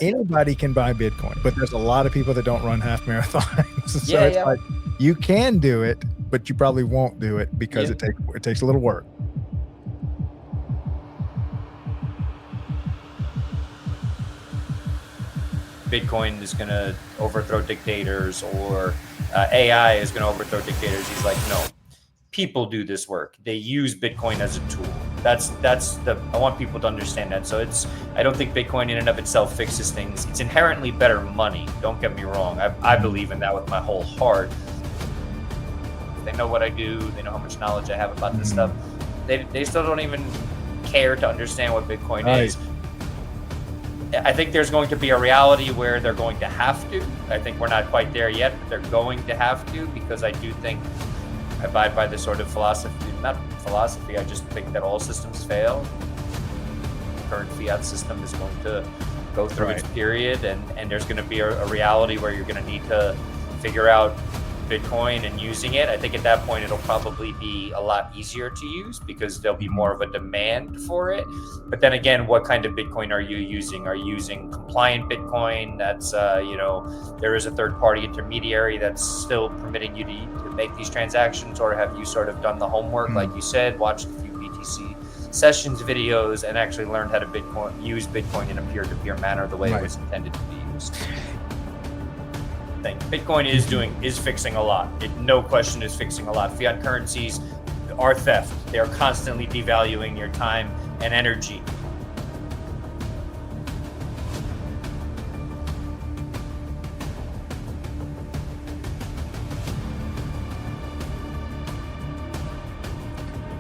anybody can buy Bitcoin, but there's a lot of people that don't run half marathons. So Yeah, it's yeah. like you can do it, but you probably won't do it because Yeah. it takes a little work. Bitcoin is going to overthrow dictators, or AI is going to overthrow dictators. He's like, no, people do this work. They use Bitcoin as a tool. I want people to understand that. So I don't think Bitcoin in and of itself fixes things. It's inherently better money. Don't get me wrong. I believe in that with my whole heart. They know what I do. They know how much knowledge I have about this stuff. They still don't even care to understand what Bitcoin is. I think there's going to be a reality where they're going to have to. I think we're not quite there yet, but they're going to have to, because I do think I abide by this sort of philosophy. Not philosophy, I just think that all systems fail. The current fiat system is going to go through its period, and there's going to be a reality where you're going to need to figure out Bitcoin and using it. I think at that point it'll probably be a lot easier to use because there'll be more of a demand for it. But then again, what kind of Bitcoin are you using? Are you using compliant Bitcoin? That's there is a third-party intermediary that's still permitting you to make these transactions, or have you sort of done the homework, like you said, watched a few BTC sessions videos and actually learned how to use Bitcoin in a peer-to-peer manner the way it was intended to be used? Bitcoin is fixing a lot. It no question is fixing a lot. Fiat currencies are theft. They are constantly devaluing your time and energy.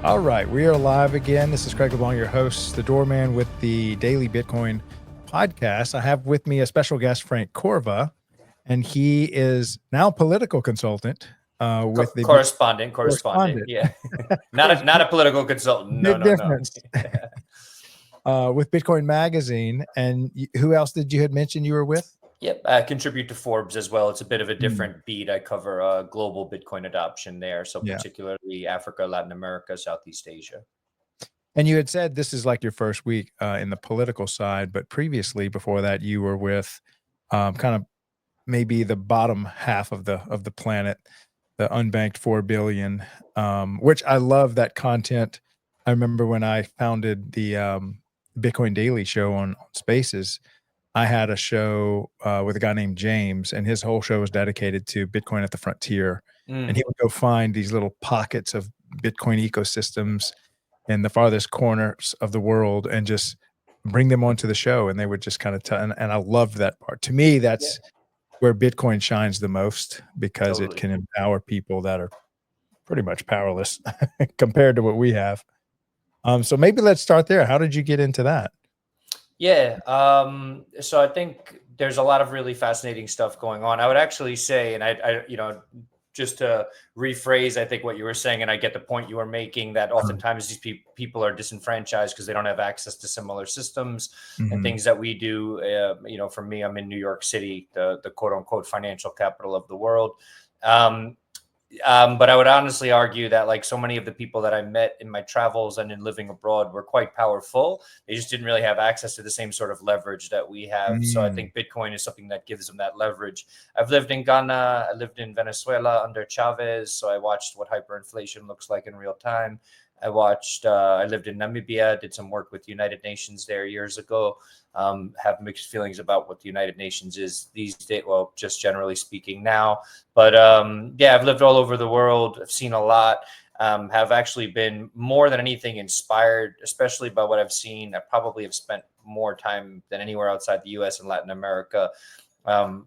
All right, we are live again. This is Craig LeBlanc, your host, the doorman with the Daily Bitcoin podcast. I have with me a special guest, Frank Corva, and he is now political consultant with the correspondent. Yeah, not a political consultant. No, difference. With Bitcoin Magazine. And who else did you had mentioned you were with? Yep, I contribute to Forbes as well. It's a bit of a different beat. I cover global Bitcoin adoption there, so particularly Africa, Latin America, Southeast Asia. And you had said this is like your first week in the political side, but previously, before that, you were with kind of maybe the bottom half of the planet, the unbanked 4 billion, which I love that content. I remember when I founded the Bitcoin Daily show on Spaces, I had a show with a guy named James, and his whole show was dedicated to Bitcoin at the frontier. And he would go find these little pockets of Bitcoin ecosystems in the farthest corners of the world and just bring them onto the show. And they would just kind of and I loved that part. To me, that's where Bitcoin shines the most, because it can empower people that are pretty much powerless compared to what we have. So maybe let's start there. How did you get into that? Yeah. So I think there's a lot of really fascinating stuff going on. I would actually say, and I just to rephrase, I think what you were saying, and I get the point you were making, that oftentimes these people are disenfranchised because they don't have access to similar systems and things that we do. For me, I'm in New York City, the quote unquote financial capital of the world. But I would honestly argue that, like so many of the people that I met in my travels and in living abroad, were quite powerful. They just didn't really have access to the same sort of leverage that we have. So I think Bitcoin is something that gives them that leverage. I've lived in Ghana. I lived in Venezuela under Chavez. So I watched what hyperinflation looks like in real time. I lived in Namibia, did some work with the United Nations there years ago. Have mixed feelings about what the United Nations is these days. Well, just generally speaking now. But I've lived all over the world. I've seen a lot. Have actually been more than anything inspired, especially by what I've seen. I probably have spent more time than anywhere outside the US and Latin America.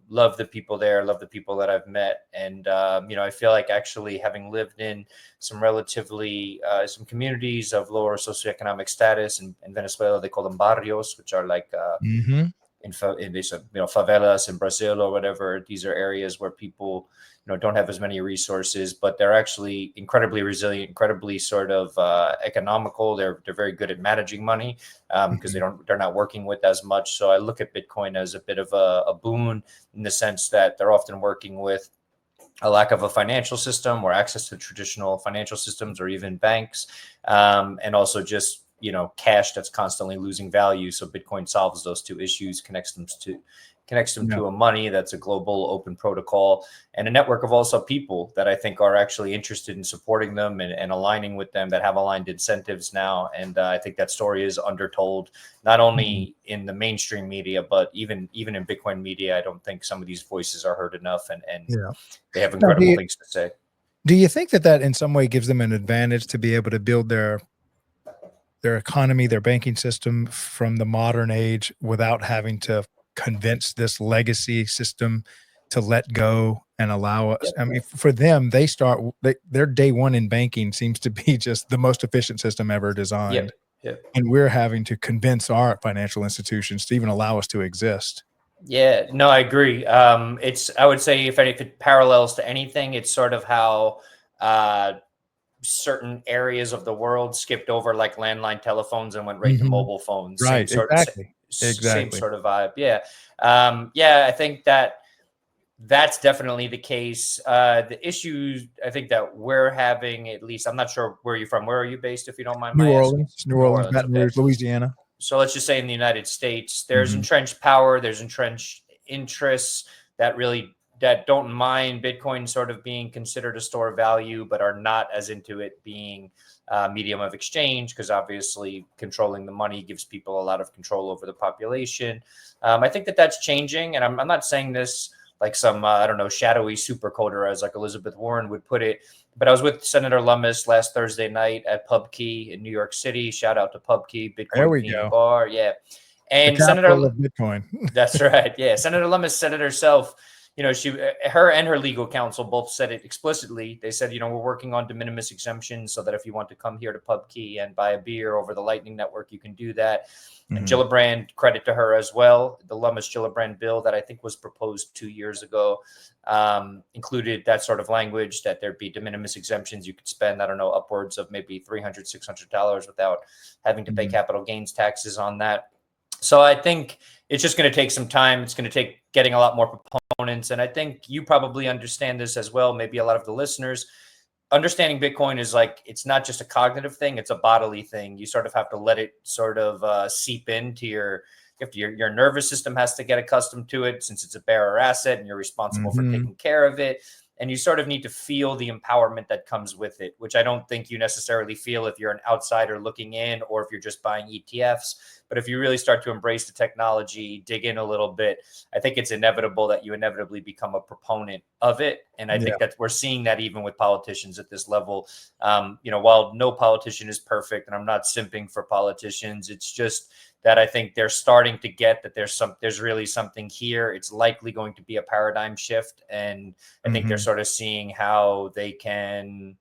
Love the people there, love the people that I've met. And, I feel like actually having lived in some relatively, some communities of lower socioeconomic status in Venezuela, they call them barrios, which are like in favelas in Brazil or whatever. These are areas where people, don't have as many resources, but they're actually incredibly resilient, incredibly sort of economical. They're very good at managing money because they're not working with as much. So I look at Bitcoin as a bit of a boon, in the sense that they're often working with a lack of a financial system or access to traditional financial systems or even banks, and also just cash that's constantly losing value. So Bitcoin solves those two issues, connects them to a money that's a global open protocol and a network of also people that I think are actually interested in supporting them and aligning with them, that have aligned incentives now. And I think that story is undertold, not only in the mainstream media, but even in Bitcoin media. I don't think some of these voices are heard enough, and they have incredible things to say. Do you think that in some way gives them an advantage to be able to build their economy, their banking system from the modern age without having to convince this legacy system to let go and allow us? I mean, for them, their day one in banking seems to be just the most efficient system ever designed. And we're having to convince our financial institutions to even allow us to exist. Yeah, no, I agree. I would say if it parallels to anything, it's sort of how certain areas of the world skipped over like landline telephones and went right to mobile phones. Right. Exactly. Same sort of vibe. Yeah. I think that's definitely the case. The issues I think that we're having, at least, I'm not sure where you're from. Where are you based, if you don't mind? New Orleans, Baton Rouge, Louisiana. So let's just say in the United States, there's entrenched power, there's entrenched interests that don't mind Bitcoin sort of being considered a store of value, but are not as into it being a medium of exchange, because obviously controlling the money gives people a lot of control over the population. I think that's changing, and I'm not saying this like some, shadowy supercoder, as like Elizabeth Warren would put it. But I was with Senator Lummis last Thursday night at PubKey in New York City. Shout out to PubKey, Bitcoin there we go. Bar. Yeah. And the capital of Bitcoin. That's right. Yeah. Senator Lummis said it herself. Her and her legal counsel both said it explicitly. They said, we're working on de minimis exemptions so that if you want to come here to PubKey and buy a beer over the Lightning Network, you can do that. And Gillibrand, credit to her as well. The Lummis-Gillibrand bill that I think was proposed 2 years ago included that sort of language, that there'd be de minimis exemptions. You could spend, upwards of maybe $300, $600 without having to pay capital gains taxes on that. So I think it's just going to take some time. It's going to take getting a lot more proponents. And I think you probably understand this as well. Maybe a lot of the listeners. Understanding Bitcoin is it's not just a cognitive thing, it's a bodily thing. You sort of have to let it sort of seep into your nervous system has to get accustomed to it, since it's a bearer asset and you're responsible for taking care of it. And you sort of need to feel the empowerment that comes with it, which I don't think you necessarily feel if you're an outsider looking in, or if you're just buying ETFs. But if you really start to embrace the technology, dig in a little bit, I think it's inevitable that you inevitably become a proponent of it. And I think that we're seeing that even with politicians at this level. While no politician is perfect, and I'm not simping for politicians, it's just that I think they're starting to get that there's really something here. It's likely going to be a paradigm shift. And I think they're sort of seeing how they can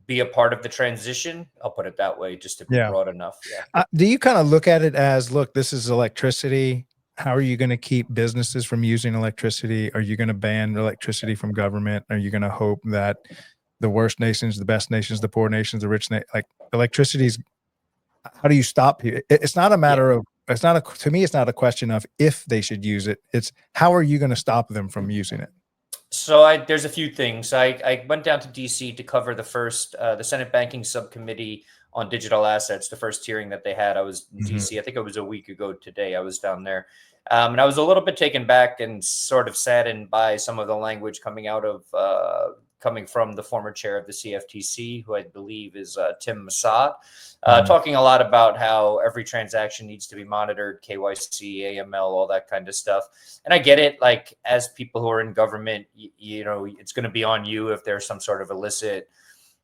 be a part of the transition. I'll put it that way, just to be broad enough. Yeah. Do you kind of look at it as, look, this is electricity. How are you going to keep businesses from using electricity? Are you going to ban electricity from government? Are you going to hope that the worst nations, the best nations, the poor nations, the rich, electricity's, how do you stop here? It's not a matter of, to me, it's not a question of if they should use it. It's how are you going to stop them from using it? So there's a few things. I went down to DC to cover the Senate Banking Subcommittee on digital assets, the first hearing that they had. I was in DC, I think it was a week ago today. I was down there. And I was a little bit taken back and sort of saddened by some of the language coming from the former chair of the CFTC, who I believe is Tim Massad, talking a lot about how every transaction needs to be monitored, KYC, AML, all that kind of stuff. And I get it. As people who are in government, it's going to be on you if there's some sort of illicit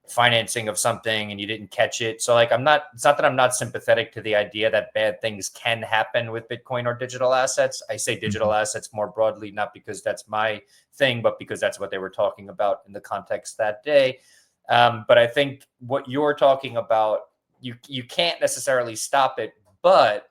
financing of something and you didn't catch it. So it's not that I'm not sympathetic to the idea that bad things can happen with Bitcoin or digital assets. I say digital assets more broadly, not because that's my thing, but because that's what they were talking about in the context that day. But I think what you're talking about, you can't necessarily stop it, but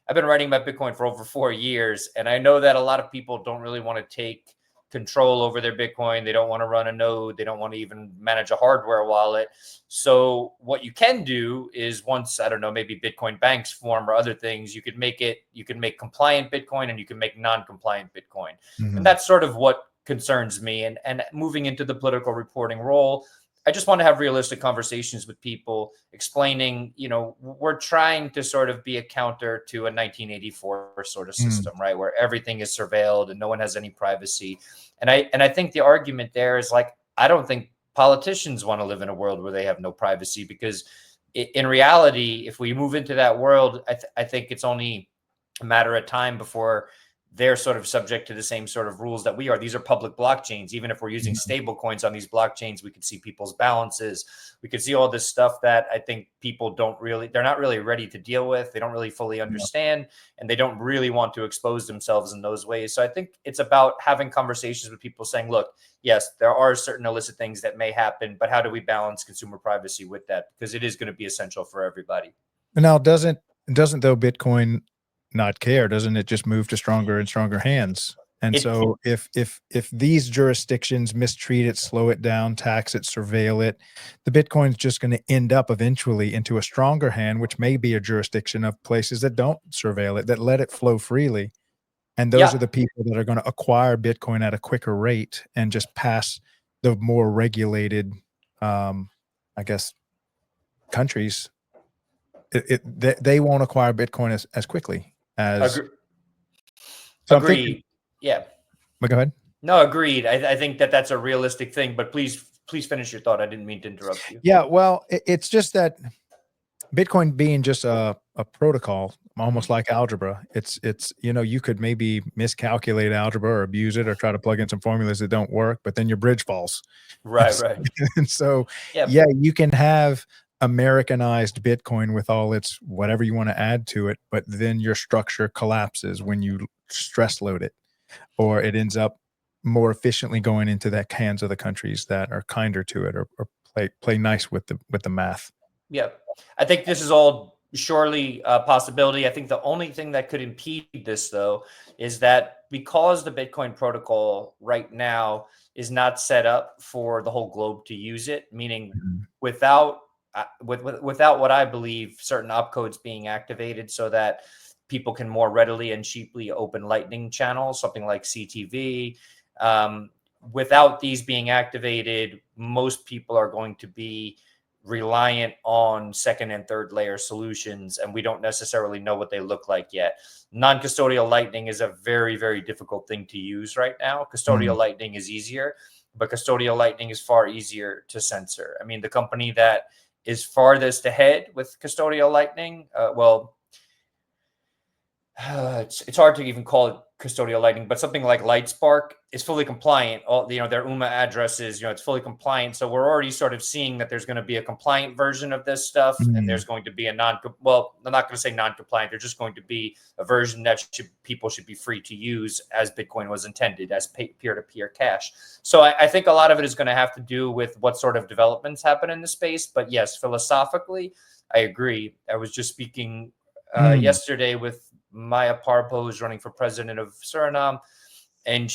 I've been writing about Bitcoin for over 4 years. And I know that a lot of people don't really want to take control over their Bitcoin. They don't want to run a node. They don't want to even manage a hardware wallet. So what you can do is, once, maybe Bitcoin banks form or other things, you can make compliant Bitcoin and you can make non-compliant Bitcoin. And that's sort of what concerns me. And moving into the political reporting role, I just want to have realistic conversations with people, explaining, we're trying to sort of be a counter to a 1984 sort of system, right? Where everything is surveilled and no one has any privacy. And I think the argument there is like, I don't think politicians want to live in a world where they have no privacy, because in reality, if we move into that world, I think it's only a matter of time before they're sort of subject to the same sort of rules that we are. These are public blockchains. Even if we're using stable coins on these blockchains, we could see people's balances. We could see all this stuff that I think people they're not really ready to deal with. They don't really fully understand, and they don't really want to expose themselves in those ways. So I think it's about having conversations with people saying, look, yes, there are certain illicit things that may happen, but how do we balance consumer privacy with that? Because it is going to be essential for everybody. Now, doesn't though Bitcoin not care? Doesn't it just move to stronger and stronger hands? And so if these jurisdictions mistreat it, slow it down, tax it, surveil it, the Bitcoin's just going to end up eventually into a stronger hand, which may be a jurisdiction of places that don't surveil it, that let it flow freely. And those are the people that are going to acquire Bitcoin at a quicker rate and just pass the more regulated, I guess, countries. They won't acquire Bitcoin as quickly as. Agreed. Yeah. But go ahead. No, agreed. I think that's a realistic thing, but please finish your thought. I didn't mean to interrupt you. Yeah, well, it's just that Bitcoin being just a protocol, almost like algebra, it's you could maybe miscalculate algebra or abuse it or try to plug in some formulas that don't work, but then your bridge falls. Right. And so, yeah, you can have Americanized Bitcoin with all its whatever you want to add to it, but then your structure collapses when you stress load it, or it ends up more efficiently going into the hands of the countries that are kinder to it, or play nice with the math. Yeah, I think this is all surely a possibility. I think the only thing that could impede this, though, is that because the Bitcoin protocol right now is not set up for the whole globe to use it, meaning without what I believe certain opcodes being activated so that people can more readily and cheaply open Lightning channels, something like CTV. Without these being activated, most people are going to be reliant on second and third layer solutions, and we don't necessarily know what they look like yet. Non-custodial Lightning is a very, very difficult thing to use right now. Custodial Lightning is easier, but custodial Lightning is far easier to censor. I mean, the company that is farthest ahead with custodial Lightning, it's hard to even call it custodial Lightning, but something like Lightspark is fully compliant. All their UMA addresses, it's fully compliant. So we're already sort of seeing that there's going to be a compliant version of this stuff, and there's going to be a I'm not going to say non-compliant. There's just going to be a version that people should be free to use as Bitcoin was intended, as peer-to-peer cash. So I think a lot of it is going to have to do with what sort of developments happen in the space. But yes, philosophically, I agree. I was just speaking yesterday with Maya Parpo, who's running for president of Suriname, and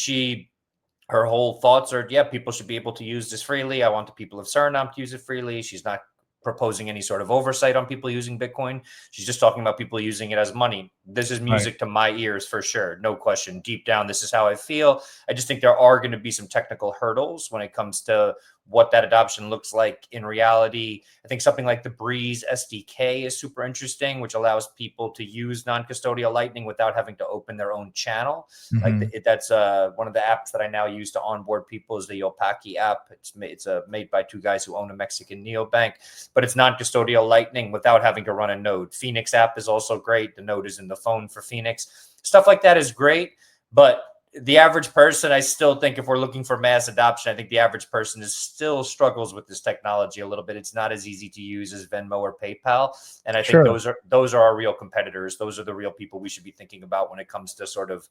her whole thoughts are, people should be able to use this freely. I want the people of Suriname to use it freely. She's not proposing any sort of oversight on people using Bitcoin. She's just talking about people using it as money. This is music to my ears for sure. No question. Deep down, this is how I feel. I just think there are going to be some technical hurdles when it comes to what that adoption looks like in reality. I think something like the Breeze SDK is super interesting, which allows people to use non-custodial Lightning without having to open their own channel. That's one of the apps that I now use to onboard people is the Yopaki app. It's made by two guys who own a Mexican neobank, but it's non-custodial Lightning without having to run a node. Phoenix app is also great. The node is in the phone for Phoenix. Stuff like that is great, but the average person, I still think if we're looking for mass adoption, I think the average person still struggles with this technology a little bit. It's not as easy to use as Venmo or PayPal. And I think those are our real competitors. Those are the real people we should be thinking about when it comes to sort of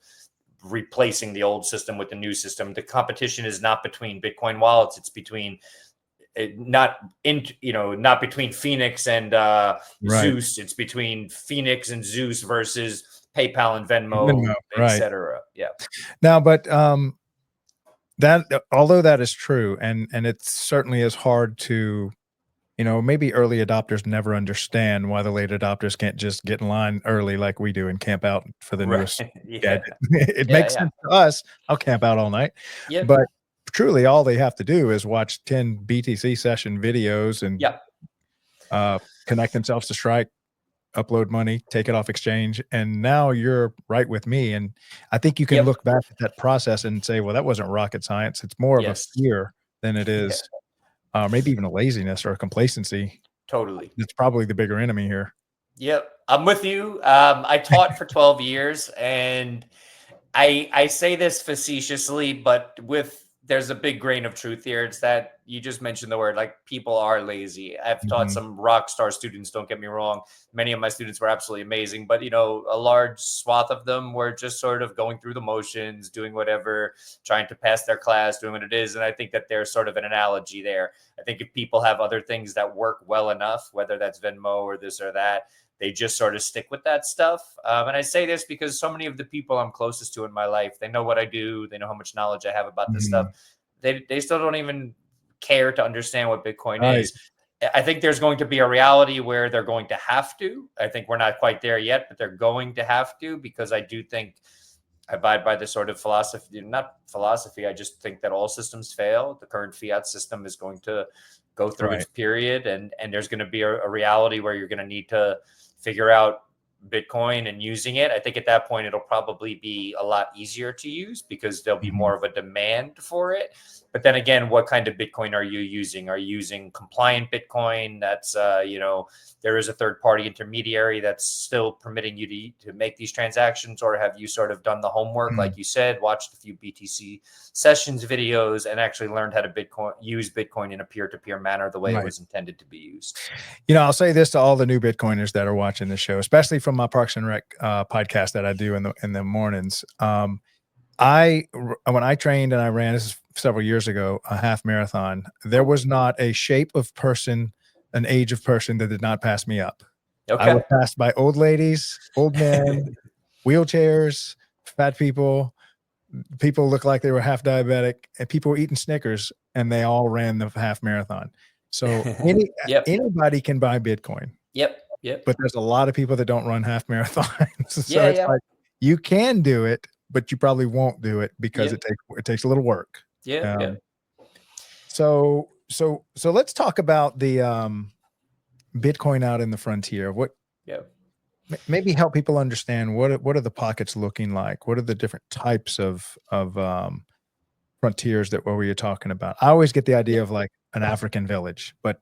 replacing the old system with the new system. The competition is not between Bitcoin wallets. It's between not between Phoenix and Zeus. It's between Phoenix and Zeus versus PayPal and Venmo, etc. Yeah. Now, but that although that is true, and it certainly is hard to, maybe early adopters never understand why the late adopters can't just get in line early like we do and camp out for the newest gadget. It makes sense to us. I'll camp out all night. Yeah. But truly all they have to do is watch 10 BTC session videos and connect themselves to Strike, upload money, take it off exchange, and now you're right with me. And I think you can look back at that process and say, well, that wasn't rocket science. It's more of a fear than it is maybe even a laziness or a complacency. Totally. It's probably the bigger enemy here. Yep, I'm with you. I taught for 12 years, and I say this facetiously, but there's a big grain of truth here. It's that you just mentioned the word, like, people are lazy. I've taught some rock star students, don't get me wrong. Many of my students were absolutely amazing, but a large swath of them were just sort of going through the motions, doing whatever, trying to pass their class, doing what it is. And I think that there's sort of an analogy there. I think if people have other things that work well enough, whether that's Venmo or this or that, they just sort of stick with that stuff. And I say this because so many of the people I'm closest to in my life, they know what I do. They know how much knowledge I have about this stuff. They still don't even care to understand what Bitcoin is. I think there's going to be a reality where they're going to have to. I think we're not quite there yet, but they're going to have to, because I do think I abide by this sort of philosophy, not philosophy. I just think that all systems fail. The current fiat system is going to go through its period, and there's going to be a reality where you're going to need to figure out Bitcoin and using it. I think at that point, it'll probably be a lot easier to use because there'll be more of a demand for it. But then again, what kind of Bitcoin are you using? Are you using compliant Bitcoin? That's, there is a third party intermediary that's still permitting you to make these transactions, or have you sort of done the homework, like you said, watched a few BTC sessions videos, and actually learned how to use Bitcoin in a peer-to-peer manner the way it was intended to be used? I'll say this to all the new Bitcoiners that are watching this show, especially from my Parks and Rec podcast that I do in the mornings. When I trained and I ran, this is several years ago, a half marathon, there was not a shape of person, an age of person that did not pass me up. I was passed by old ladies, old men, wheelchairs, fat people. People looked like they were half diabetic, and people were eating Snickers, and they all ran the half marathon. So anybody can buy Bitcoin. But there's a lot of people that don't run half marathons. So it's like, you can do it, but you probably won't do it because it takes a little work. So let's talk about the Bitcoin out in the frontier. Maybe help people understand what are the pockets looking like? What are the different types of frontiers where you're talking about? I always get the idea of like an African village, but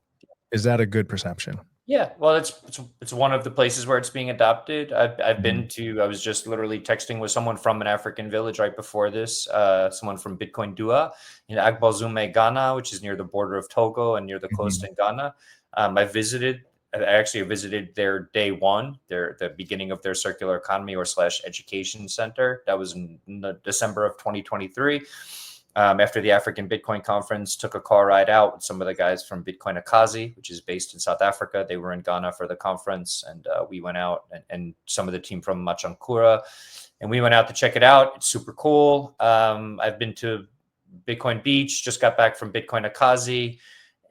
is that a good perception? Yeah, well, it's one of the places where it's being adopted. I've been to. I was just literally texting with someone from an African village right before this. Someone from Bitcoin Dua in Agbazume, Ghana, which is near the border of Togo and near the coast in Ghana. I actually visited their day one, the beginning of their circular economy or / education center. That was in December of 2023. After the African Bitcoin conference, took a car ride out with some of the guys from Bitcoin Akazi, which is based in South Africa. They were in Ghana for the conference, and we went out, and some of the team from Machankura, and we went out to check it out. It's super cool. I've been to Bitcoin Beach, just got back from Bitcoin Akazi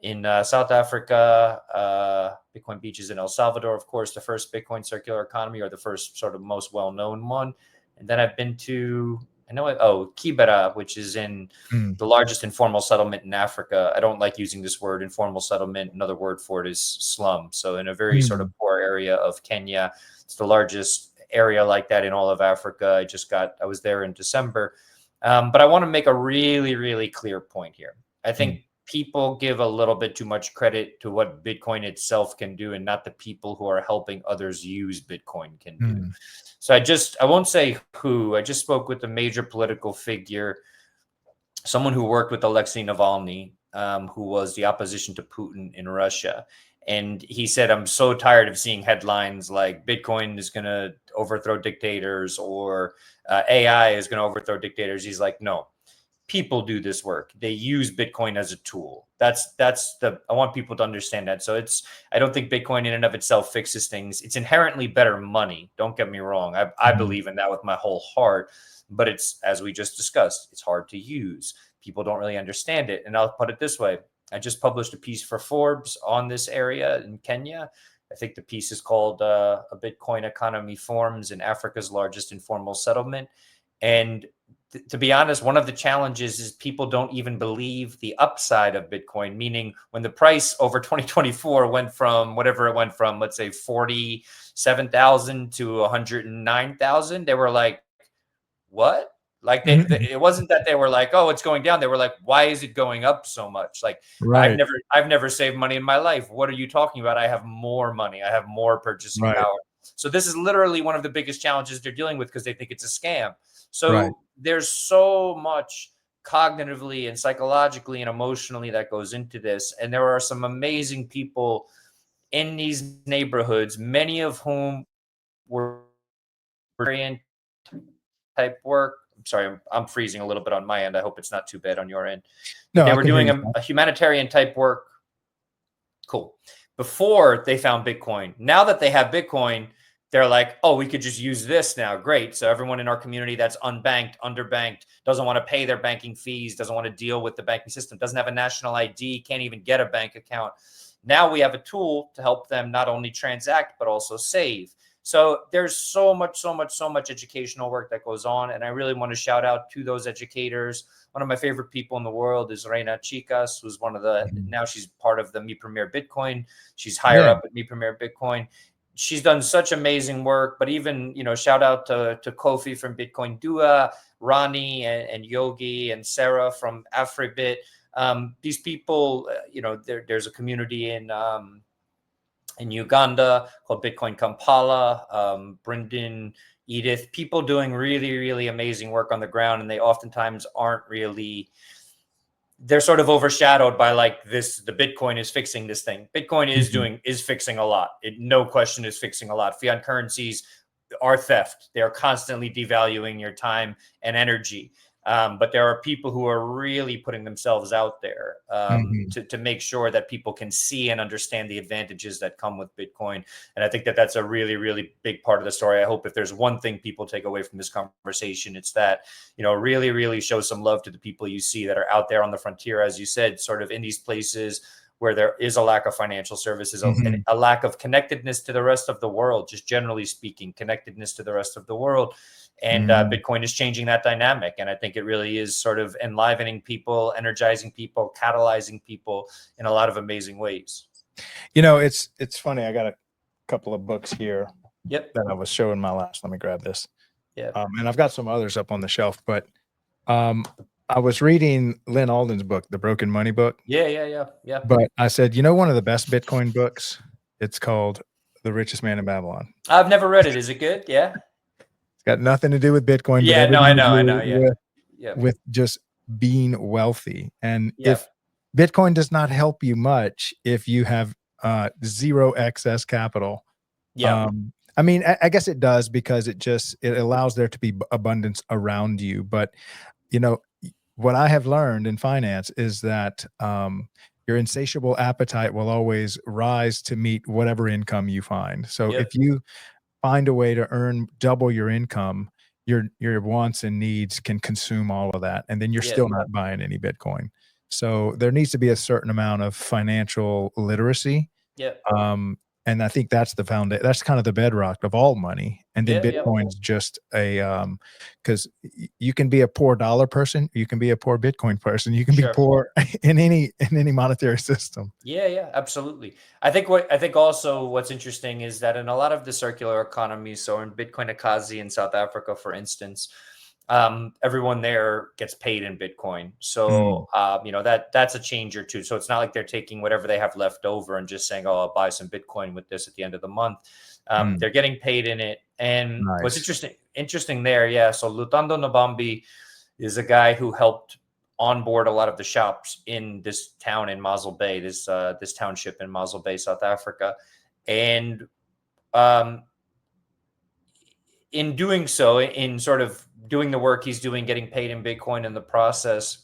in South Africa. Bitcoin Beach is in El Salvador, of course, the first Bitcoin circular economy, or the first sort of most well-known one. And then I've been to Kibera, which is in the largest informal settlement in Africa. I don't like using this word, informal settlement. Another word for it is slum. So in a very sort of poor area of Kenya, it's the largest area like that in all of Africa. I was there in December. But I want to make a really, really clear point here. I think people give a little bit too much credit to what Bitcoin itself can do, and not the people who are helping others use Bitcoin can do. So I won't say who. I just spoke with a major political figure, someone who worked with Alexei Navalny, who was the opposition to Putin in Russia. And he said, I'm so tired of seeing headlines like Bitcoin is going to overthrow dictators, or AI is going to overthrow dictators. He's like, no, people do this work. They use Bitcoin as a tool. I want people to understand that. So I don't think Bitcoin in and of itself fixes things. It's inherently better money. Don't get me wrong. I believe in that with my whole heart, but it's, as we just discussed, it's hard to use. People don't really understand it. And I'll put it this way. I just published a piece for Forbes on this area in Kenya. I think the piece is called A Bitcoin Economy Forms in Africa's Largest Informal Settlement. And to be honest, one of the challenges is people don't even believe the upside of Bitcoin, meaning when the price over 2024 went from whatever it went from, let's say 47,000 to 109,000, they were like, what? Like it wasn't that they were like, oh, it's going down. They were like, why is it going up so much? Like Right. I've never saved money in my life. What are you talking about? I have more money. I have more purchasing Right. power. So this is literally one of the biggest challenges they're dealing with because they think it's a scam. Right. So there's so much cognitively and psychologically and emotionally that goes into this. And there are some amazing people in these neighborhoods, many of whom were very type work. I'm sorry, I'm freezing a little bit on my end. I hope it's not too bad on your end. But No, they I were can hear doing you. a humanitarian type work. Cool. Before they found Bitcoin. Now that they have Bitcoin, they're like, oh, we could just use this now. Great. So everyone in our community that's unbanked, underbanked, doesn't want to pay their banking fees, doesn't want to deal with the banking system, doesn't have a national ID, can't even get a bank account. Now we have a tool to help them not only transact, but also save. So there's so much educational work that goes on. And I really want to shout out to those educators. One of my favorite people in the world is Reina Chicas, who's one of the, now she's part of the Me Premier Bitcoin. She's higher up at Me Premier Bitcoin. She's done such amazing work, but even, shout out to Kofi from Bitcoin Dua, Ronnie and Yogi and Sarah from Afribit. These people, there's a community in Uganda called Bitcoin Kampala, Brendan, Edith, people doing really, really amazing work on the ground. And they oftentimes aren't really, they're sort of overshadowed by like this, the Bitcoin is fixing this thing. Bitcoin is fixing a lot. It, no question, is fixing a lot. Fiat currencies are theft. They are constantly devaluing your time and energy. But there are people who are really putting themselves out there to make sure that people can see and understand the advantages that come with Bitcoin. And I think that that's a really, really big part of the story. I hope if there's one thing people take away from this conversation, it's that, really, really show some love to the people you see that are out there on the frontier, as you said, sort of in these places where there is a lack of financial services, a lack of connectedness to the rest of the world, just generally speaking, connectedness to the rest of the world. And Bitcoin is changing that dynamic. And I think it really is sort of enlivening people, energizing people, catalyzing people in a lot of amazing ways. It's funny. I got a couple of books here that I was showing my last. Let me grab this. Yeah. And I've got some others up on the shelf, but I was reading Lynn Alden's book, The Broken Money book. Yeah. But I said, one of the best Bitcoin books, it's called The Richest Man in Babylon. I've never read it. Is it good? Yeah. Got nothing to do with Bitcoin, but yeah, no, I know. with just being wealthy. And if Bitcoin does not help you much, if you have zero excess capital, I mean, I guess it does because it allows there to be abundance around you. But what I have learned in finance is that your insatiable appetite will always rise to meet whatever income you find. So if you find a way to earn double your income, your wants and needs can consume all of that. And then you're still not buying any Bitcoin. So there needs to be a certain amount of financial literacy. And I think that's the foundation. That's kind of the bedrock of all money. And then Bitcoin's just because you can be a poor dollar person, you can be a poor Bitcoin person, you can be poor in any monetary system. Yeah, absolutely. I think also what's interesting is that in a lot of the circular economies, so in Bitcoin Akazi in South Africa, for instance, everyone there gets paid in Bitcoin. So, that's a changer too. So it's not like they're taking whatever they have left over and just saying, oh, I'll buy some Bitcoin with this at the end of the month. They're getting paid in it. And what's interesting there. So Lutando Nabambi is a guy who helped onboard a lot of the shops in this town in Masel Bay, this township in Masel Bay, South Africa. And, in doing so, in sort of doing the work he's doing, getting paid in Bitcoin in the process,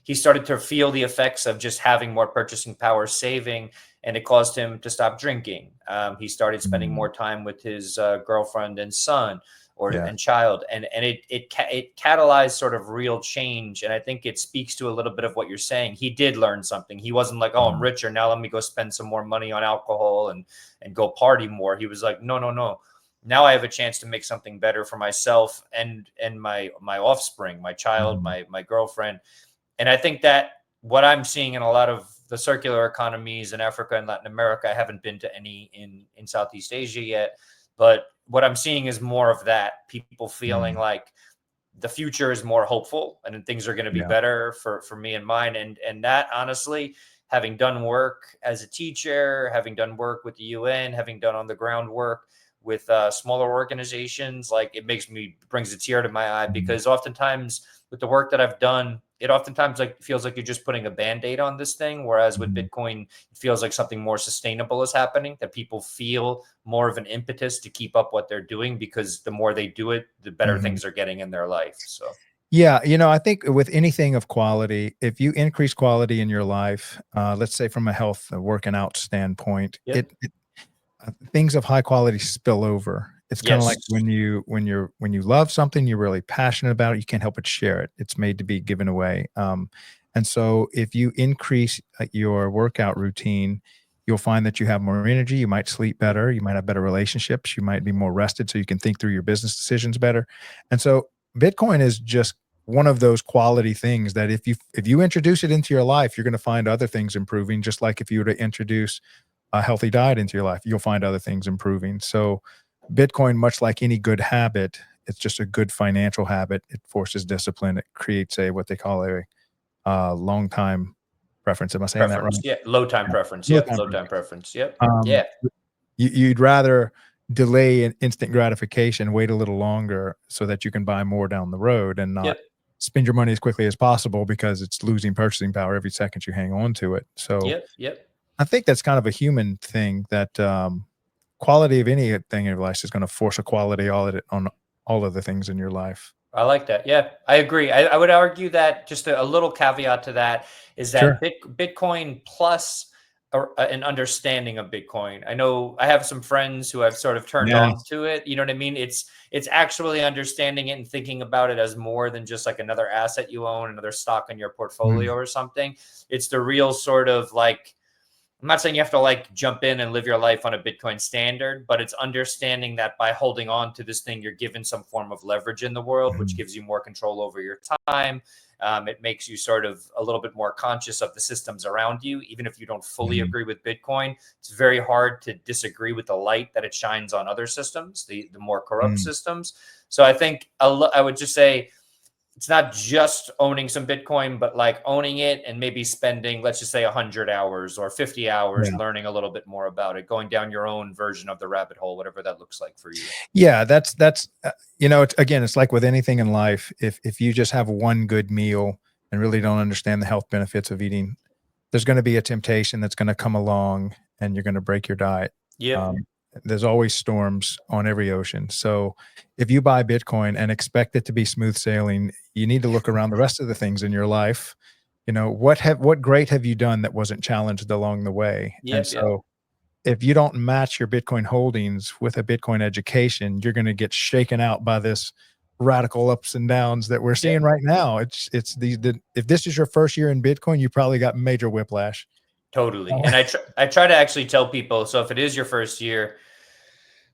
he started to feel the effects of just having more purchasing power, saving, and it caused him to stop drinking. He started spending more time with his girlfriend and son and child, and it catalyzed sort of real change. And I think it speaks to a little bit of what you're saying. He did learn something. He wasn't like, oh, I'm richer now, let me go spend some more money on alcohol and go party more. He was like, no. now I have a chance to make something better for myself and my offspring, my child, Mhm. my girlfriend. And I think that what I'm seeing in a lot of the circular economies in Africa and Latin America, I haven't been to any in Southeast Asia yet, but what I'm seeing is more of that. People feeling Mm. like the future is more hopeful and things are going to be Yeah. better for me and mine. And that, honestly, having done work as a teacher, having done work with the UN, having done on the ground work with smaller organizations, like, it brings a tear to my eye, Mhm. because oftentimes with the work that I've done, it oftentimes like feels like you're just putting a band-aid on this thing, whereas with Mhm. Bitcoin, it feels like something more sustainable is happening, that people feel more of an impetus to keep up what they're doing, because the more they do it, the better Mhm. things are getting in their life. So Yeah, I think with anything of quality, if you increase quality in your life, let's say from a health, working out standpoint, yep. things of high quality spill over. It's kind of like Yes. when you love something, you're really passionate about it, you can't help but share it. It's made to be given away. And so if you increase your workout routine, you'll find that you have more energy, you might sleep better, you might have better relationships, you might be more rested so you can think through your business decisions better. And so Bitcoin is just one of those quality things that if you introduce it into your life, you're going to find other things improving, just like if you were to introduce a healthy diet into your life, you'll find other things improving. So, Bitcoin, much like any good habit, it's just a good financial habit. It forces discipline. It creates a what they call a long time preference. Am I saying that right? Preference. Yeah. Low time Yeah. preference. Low Yep. time Low time preference. preference. Yep. Um, Yeah. you'd rather delay an instant gratification, wait a little longer so that you can buy more down the road and not Yep. spend your money as quickly as possible because it's losing purchasing power every second you hang on to it. So, Yep. Yep. I think that's kind of a human thing that, quality of anything in your life is gonna force a quality on all of the things in your life. I like that. Yeah, I agree. I would argue that just a little caveat to that is that Sure. Bitcoin plus an understanding of Bitcoin. I know I have some friends who have sort of turned Yeah. off to it. You know what I mean? It's actually understanding it and thinking about it as more than just like another asset you own, another stock in your portfolio Mm, or something. It's the real sort of like, I'm not saying you have to like jump in and live your life on a Bitcoin standard, but it's understanding that by holding on to this thing, you're given some form of leverage in the world, which mhm, gives you more control over your time. It makes you sort of a little bit more conscious of the systems around you. Even if you don't fully mhm, agree with Bitcoin, it's very hard to disagree with the light that it shines on other systems, the more corrupt mm, systems. So I think I would just say, it's not just owning some Bitcoin, but like owning it and maybe spending, let's just say 100 hours or 50 hours yeah. learning a little bit more about it, going down your own version of the rabbit hole, whatever that looks like for you. Yeah, it's again, it's like with anything in life, if you just have one good meal and really don't understand the health benefits of eating, there's gonna be a temptation that's gonna come along and you're gonna break your diet. Yep. Um, there's always storms on every ocean. So if you buy Bitcoin and expect it to be smooth sailing, you need to look around the rest of the things in your life. What great have you done that wasn't challenged along the way? And Yep. Yep. so if you don't match your Bitcoin holdings with a Bitcoin education, you're gonna get shaken out by this radical ups and downs that we're Yep. seeing right now. It's the if this is your first year in Bitcoin, you probably got major whiplash. Totally. Oh. And I try to actually tell people. So if it is your first year,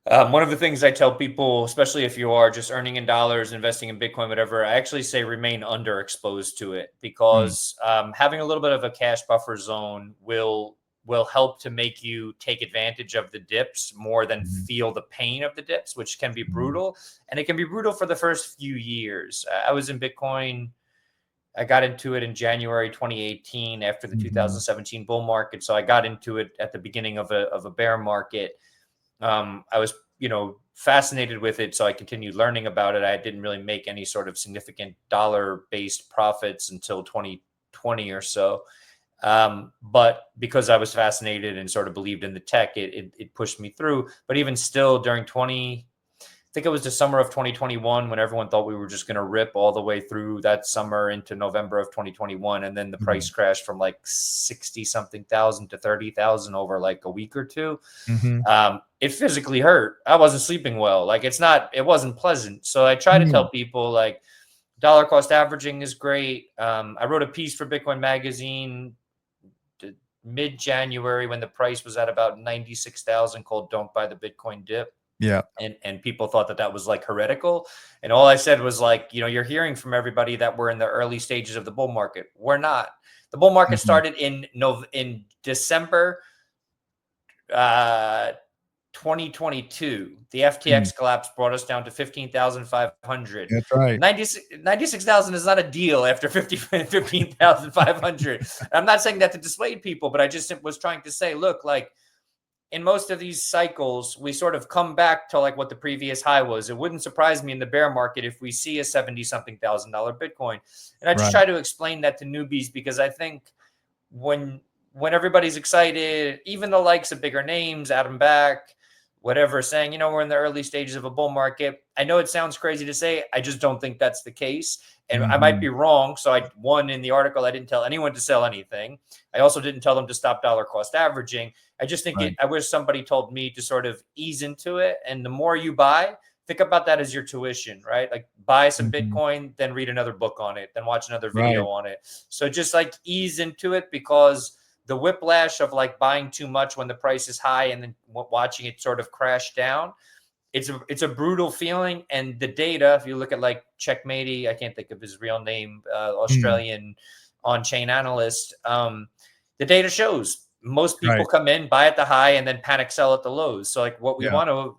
one of the things I tell people, especially if you are just earning in dollars, investing in Bitcoin, whatever, I actually say remain underexposed to it, Mm, because having a little bit of a cash buffer zone will help to make you take advantage of the dips more than mhm, feel the pain of the dips, which can be mhm, brutal, and it can be brutal for the first few years. I was in Bitcoin. I got into it in January 2018 after the mhm, 2017 bull market. So I got into it at the beginning of a bear market. I was, fascinated with it, so I continued learning about it. I didn't really make any sort of significant dollar-based profits until 2020 or so. But because I was fascinated and sort of believed in the tech, it pushed me through. But even still, during 20, I think it was the summer of 2021, when everyone thought we were just going to rip all the way through that summer into November of 2021, and then the mhm, price crashed from like 60 something thousand to 30,000 over like a week or two. mhm, It physically hurt. I wasn't sleeping well. Like, it wasn't pleasant. So I try to mm, tell people, like, dollar cost averaging is great. I wrote a piece for Bitcoin Magazine mid January when the price was at about 96,000, called "Don't Buy the Bitcoin Dip." Yeah. And people thought that that was like heretical. And all I said was like, you know, you're hearing from everybody that we're in the early stages of the bull market. We're not. The bull market Mhm. started in December 2022. The Mm. FTX collapse brought us down to 15,500. That's right. 96,000 is not a deal after 15,500. I'm not saying that to dissuade people, but I just was trying to say, look, like, in most of these cycles, we sort of come back to like what the previous high was. It wouldn't surprise me in the bear market if we see a 70 something thousand dollar Bitcoin. And I just Right. try to explain that to newbies, because I think when when everybody's excited, even the likes of bigger names, Adam Back, whatever, saying, you know, we're in the early stages of a bull market. I know it sounds crazy to say. I just don't think that's the case. And I might Mhm. be wrong. So in the article, I didn't tell anyone to sell anything. I also didn't tell them to stop dollar cost averaging. I just think Right. I wish somebody told me to sort of ease into it. And the more you buy, think about that as your tuition, right? Like, buy some Mhm. Bitcoin, then read another book on it, then watch another video Right. on it. So just like ease into it, because the whiplash of like buying too much when the price is high and then watching it sort of crash down, it's a brutal feeling. And the data, if you look at like Checkmatey, I can't think of his real name, Mm. Australian on-chain analyst, the data shows most people Right. come in, buy at the high, and then panic sell at the lows. So like, what Yeah.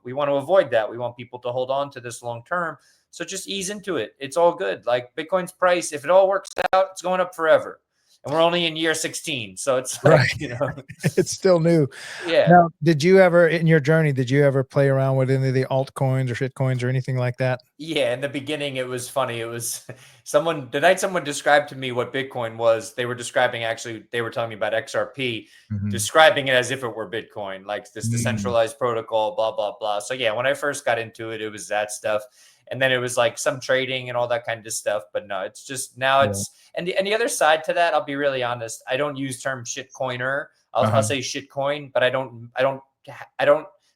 we want to avoid that. We want people to hold on to this long term. So just ease into it. It's all good. Like, Bitcoin's price, if it all works out, it's going up forever. And we're only in year 16. So it's like, Right. you know, It's still new. yeah. Now, did you ever in your journey, did you ever play around with any of the altcoins or shitcoins or anything like that? Yeah, in the beginning, it was funny. It was the night someone described to me what Bitcoin was, they were describing, actually, they were telling me about XRP, Mhm. describing it as if it were Bitcoin, like this Mm. decentralized protocol, blah, blah, blah. So, yeah, when I first got into it, it was that stuff. And then it was like some trading and all that kind of stuff. But no, it's just now Yeah. and the other side to that, I'll be really honest. I don't use term shitcoiner. I'll Uh-huh. say shitcoin, but I don't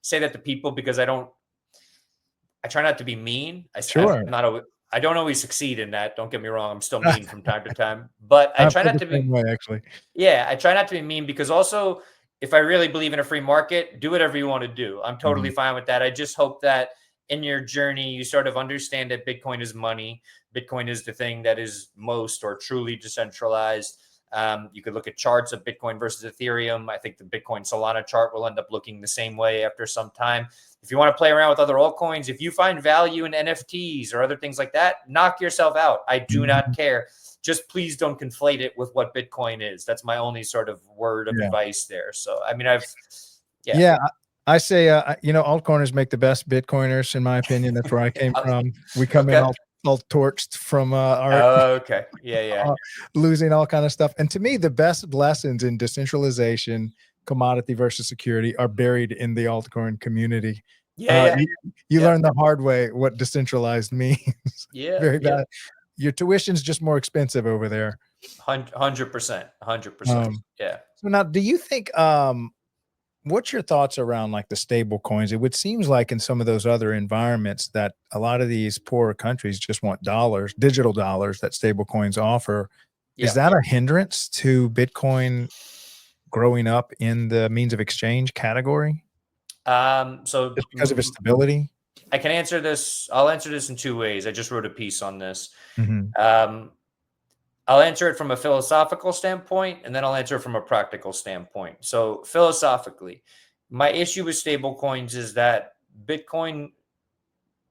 say that to people, because I try not to be mean. Sure. I don't always succeed in that. Don't get me wrong. I'm still mean from time to time, but I I try feel not the to be. same way, actually. Yeah, I try not to be mean, because also, if I really believe in a free market, do whatever you want to do. I'm totally Mhm. fine with that. I just hope that in your journey, you sort of understand that Bitcoin is money. Bitcoin is the thing that is most or truly decentralized. You could look at charts of Bitcoin versus Ethereum. I think the Bitcoin Solana chart will end up looking the same way after some time. If you want to play around with other altcoins, if you find value in NFTs or other things like that, knock yourself out. I do not Mhm. care. Just please don't conflate it with what Bitcoin is. That's my only sort of word of Yeah. advice there. So, I mean, yeah. Yeah, I say, altcoiners make the best Bitcoiners, in my opinion. That's where I came from. We come in Okay. all torched from, our Okay. Yeah. Yeah. uh, losing all kind of stuff. And to me, the best lessons in decentralization, commodity versus security are buried in the altcoin community. Yeah. Yeah. You Yeah. learn the hard way what decentralized means. Yeah. Very Yeah. bad. Your tuition's just more expensive over there. 100%. 100%. Um, Yeah. so now, do you think, what's your thoughts around like the stable coins? It would seems like in some of those other environments that a lot of these poorer countries just want dollars, digital dollars that stable coins offer. Is Yeah. that a hindrance to Bitcoin growing up in the means of exchange category So just because of its stability? I can answer this. I'll answer this in two ways. I just wrote a piece on this. Mhm. Um, I'll answer it from a philosophical standpoint, and then I'll answer it from a practical standpoint. So, philosophically, my issue with stablecoins is that Bitcoin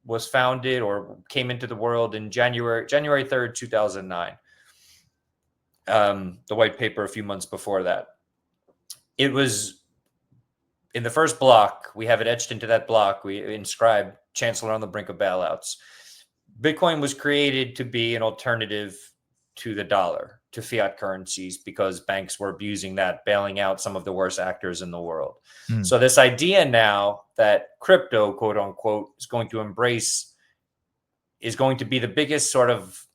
was founded or came into the world in January 3rd, 2009. The white paper a few months before that. It was in the first block. We have it etched into that block. We inscribed Chancellor on the brink of bailouts. Bitcoin was created to be an alternative to the dollar, to fiat currencies, because banks were abusing that, bailing out some of the worst actors in the world. Mm. So this idea now that crypto, quote unquote, is going to be the biggest sort of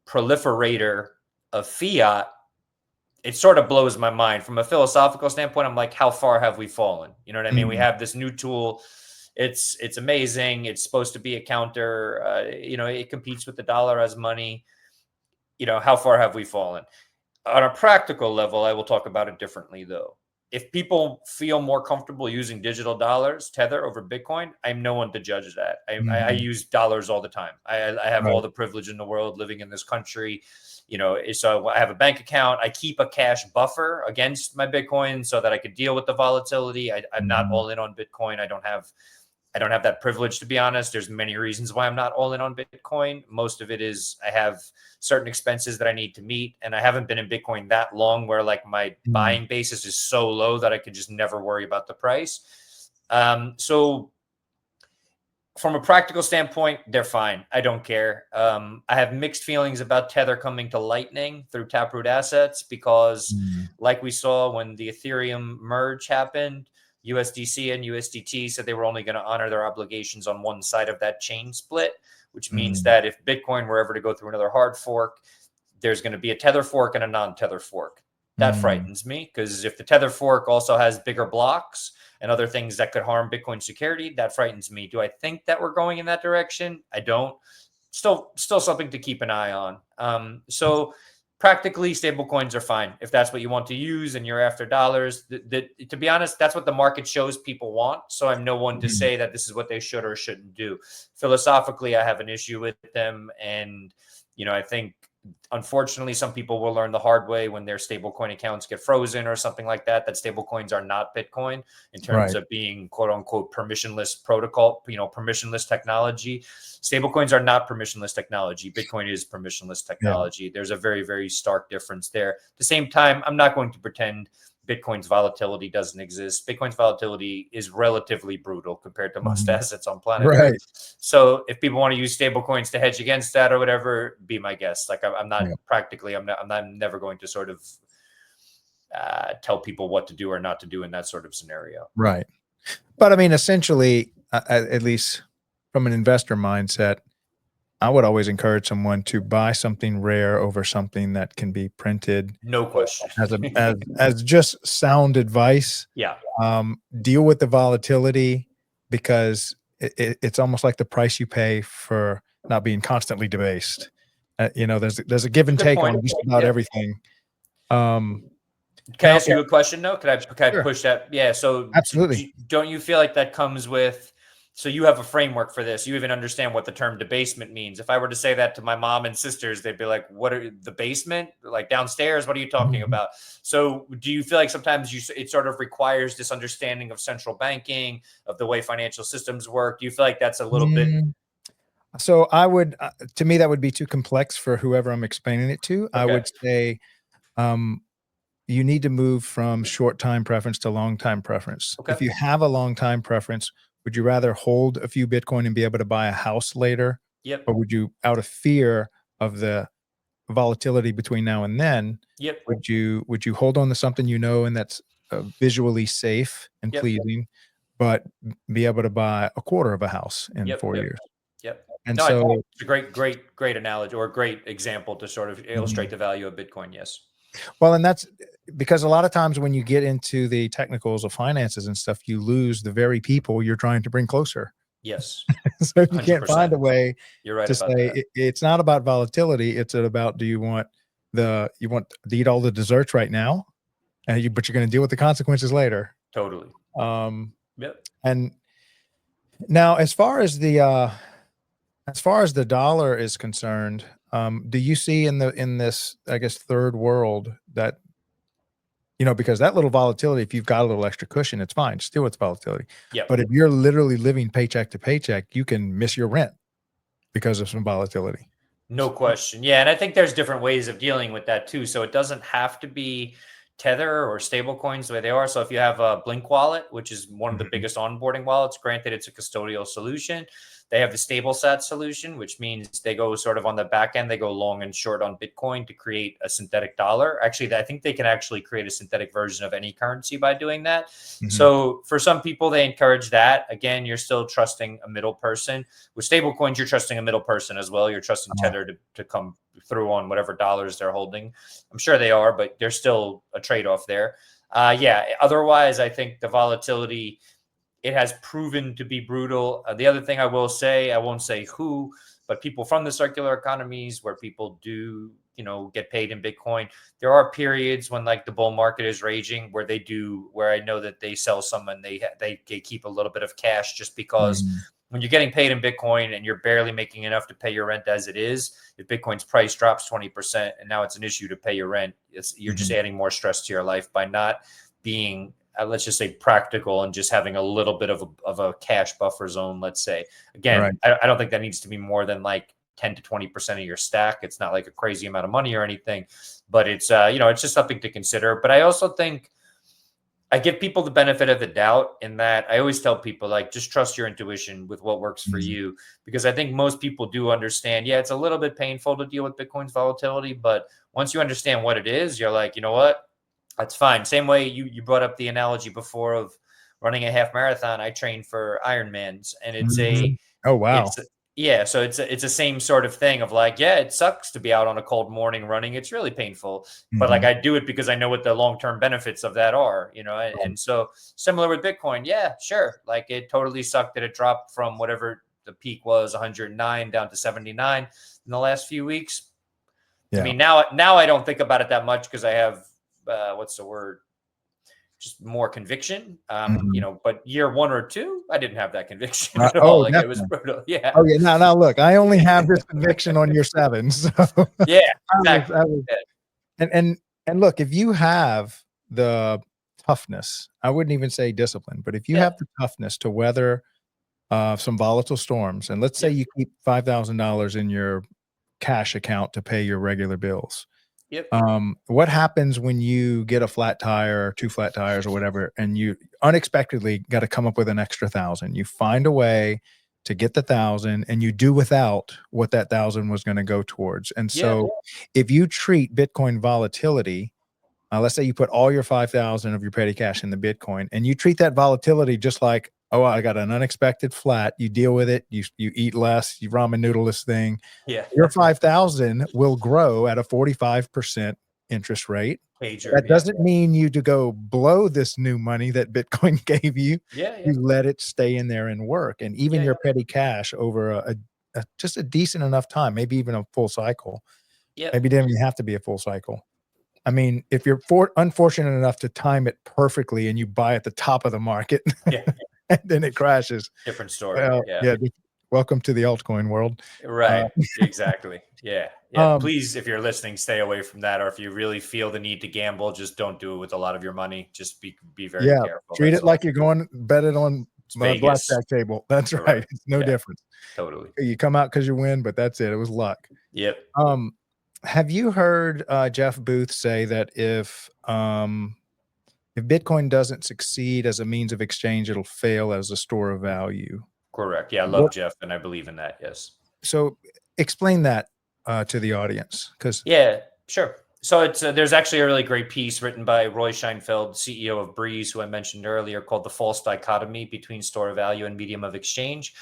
proliferator of fiat, it sort of blows my mind from a philosophical standpoint. I'm like, how far have we fallen? You know what I mean? We Mm. have this new tool. It's amazing. It's supposed to be a counter. It competes with the dollar as money. How far have we fallen? On a practical level, I will talk about it differently, though. if people feel more comfortable using digital dollars, Tether over Bitcoin, I'm no one to judge that. I use dollars all the time. I have all the privilege in the world living in this country. So I have a bank account. I keep a cash buffer against my Bitcoin so that I could deal with the volatility. I'm not all in on Bitcoin. I don't have that privilege, to be honest. There's many reasons why I'm not all in on Bitcoin. Most of it is I have certain expenses that I need to meet, and I haven't been in Bitcoin that long where like my buying basis is so low that I could just never worry about the price. So from a practical standpoint, they're fine. I don't care. I have mixed feelings about Tether coming to Lightning through Taproot Assets because, like we saw when the Ethereum merge happened, USDC and USDT said they were only going to honor their obligations on one side of that chain split, which means that if Bitcoin were ever to go through another hard fork, there's going to be a Tether fork and a non-Tether fork. That frightens me because if the Tether fork also has bigger blocks and other things that could harm Bitcoin security, that frightens me. Do I think that we're going in that direction? I don't. Still something to keep an eye on. So practically, stablecoins are fine if that's what you want to use and you're after dollars. To be honest, that's what the market shows people want. So I'm no one to say that this is what they should or shouldn't do. Philosophically, I have an issue with them, and I think, unfortunately, some people will learn the hard way when their stablecoin accounts get frozen or something like that, that stablecoins are not Bitcoin in terms of being quote unquote permissionless protocol, permissionless technology. Stablecoins are not permissionless technology. Bitcoin is permissionless technology. There's a very, very stark difference there. At the same time, I'm not going to pretend Bitcoin's volatility doesn't exist. Bitcoin's volatility is relatively brutal compared to most assets on planet Earth. So if people want to use stablecoins to hedge against that or whatever, be my guest. Like I'm not practically, I'm never going to sort of tell people what to do or not to do in that sort of scenario. Right. But I mean, essentially, at least from an investor mindset, I would always encourage someone to buy something rare over something that can be printed. No question. As just sound advice. Yeah. Deal with the volatility because it's almost like the price you pay for not being constantly debased. There's a give and take on just about everything. Can I ask you a question though? Can I push that? Yeah. So absolutely. Don't you feel like that comes with? So you have a framework for this. You even understand what the term debasement means. If I were to say that to my mom and sisters, they'd be like, what are the basement? Like downstairs? What are you talking about? So do you feel like sometimes it sort of requires this understanding of central banking, of the way financial systems work? Do you feel like that's a little bit? So I would, to me, that would be too complex for whoever I'm explaining it to. I would say you need to move from short time preference to long time preference. If you have a long time preference, would you rather hold a few Bitcoin and be able to buy a house later? Or would you, out of fear of the volatility between now and then, would you hold on to something and that's visually safe and pleasing, but be able to buy a quarter of a house in 4 years? And I think it's a great analogy or a great example to sort of illustrate the value of Bitcoin. Yes. Well, and that's because a lot of times when you get into the technicals of finances and stuff, you lose the very people you're trying to bring closer. Yes. So if you can't find a way to say it's not about volatility, it's about, do you want to eat all the desserts right now, but you're going to deal with the consequences later. Totally. And now as far as the dollar is concerned, do you see in this, I guess, third world that, because that little volatility, if you've got a little extra cushion, it's fine. Still, it's volatility. But if you're literally living paycheck to paycheck, you can miss your rent because of some volatility. No question. Yeah. And I think there's different ways of dealing with that too. So it doesn't have to be Tether or stable coins the way they are. So if you have a Blink wallet, which is one of the biggest onboarding wallets, granted it's a custodial solution, they have the StableSat solution, which means they go sort of on the back end, they go long and short on Bitcoin to create a synthetic dollar. Actually, I think they can actually create a synthetic version of any currency by doing that. So for some people, they encourage that. Again, you're still trusting a middle person. With stablecoins, you're trusting a middle person as well. You're trusting Tether to come through on whatever dollars they're holding. I'm sure they are, but there's still a trade-off there. Otherwise, I think the volatility, it has proven to be brutal. The other thing I will say, I won't say who, but people from the circular economies where people do get paid in Bitcoin. There are periods when like the bull market is raging where I know that they sell some and they keep a little bit of cash, just because when you're getting paid in Bitcoin and you're barely making enough to pay your rent as it is, if Bitcoin's price drops 20% and now it's an issue to pay your rent, you're just adding more stress to your life by not being, let's just say, practical and just having a little bit of a cash buffer zone, let's say. Again, Right. I don't think that needs to be more than like 10 to 20% of your stack. It's not like a crazy amount of money or anything, but it's, it's just something to consider. But I also think I give people the benefit of the doubt in that I always tell people, like, just trust your intuition with what works for you, because I think most people do understand, yeah, it's a little bit painful to deal with Bitcoin's volatility, but once you understand what it is, you're like, you know what, that's fine. Same way you brought up the analogy before of running a half marathon. I trained for Ironmans, and it's oh wow, yeah, so it's the same sort of thing of like, yeah, it sucks to be out on a cold morning running. It's really painful, but like I do it because I know what the long-term benefits of that are, and so similar with Bitcoin. Yeah, sure. Like it totally sucked that it dropped from whatever the peak was, 109 down to 79 in the last few weeks. Yeah. I mean, now I don't think about it that much because I have, what's the word? Just more conviction, but year 1 or 2, I didn't have that conviction at all. Like it was brutal. Yeah. Oh yeah. Now look, I only have this conviction on year 7. So yeah, exactly. And look, if you have the toughness, I wouldn't even say discipline, but if you have the toughness to weather some volatile storms, and let's say you keep $5,000 in your cash account to pay your regular bills. What happens when you get a flat tire or 2 flat tires or whatever, and you unexpectedly got to come up with an extra 1,000? You find a way to get the 1,000 and you do without what that 1,000 was going to go towards. And so if you treat Bitcoin volatility, let's say you put all your 5,000 of your petty cash in the Bitcoin, and you treat that volatility just like, oh, I got an unexpected flat. You deal with it. You eat less. You ramen noodle this thing. Yeah. Your 5,000 will grow at a 45% interest rate. That doesn't mean you to go blow this new money that Bitcoin gave you. You let it stay in there and work. And even your petty cash over just a decent enough time, maybe even a full cycle. Maybe it didn't even have to be a full cycle. I mean, if you're unfortunate enough to time it perfectly and you buy at the top of the market, and then it crashes. Different story. Well, welcome to the altcoin world. Right. Exactly. Yeah. Please, if you're listening, stay away from that. Or if you really feel the need to gamble, just don't do it with a lot of your money. Just be very careful. Treat it like you're going bet it on a blackjack table. That's right. It's no different. Totally. You come out because you win, but that's it. It was luck. Yep. Have you heard Jeff Booth say that if Bitcoin doesn't succeed as a means of exchange, it'll fail as a store of value? Correct. Yeah, I love Jeff, and I believe in that. Yes. So explain that to the audience, because sure. So it's there's actually a really great piece written by Roy Scheinfeld, CEO of Breeze, who I mentioned earlier, called "The False Dichotomy Between Store of Value and Medium of Exchange."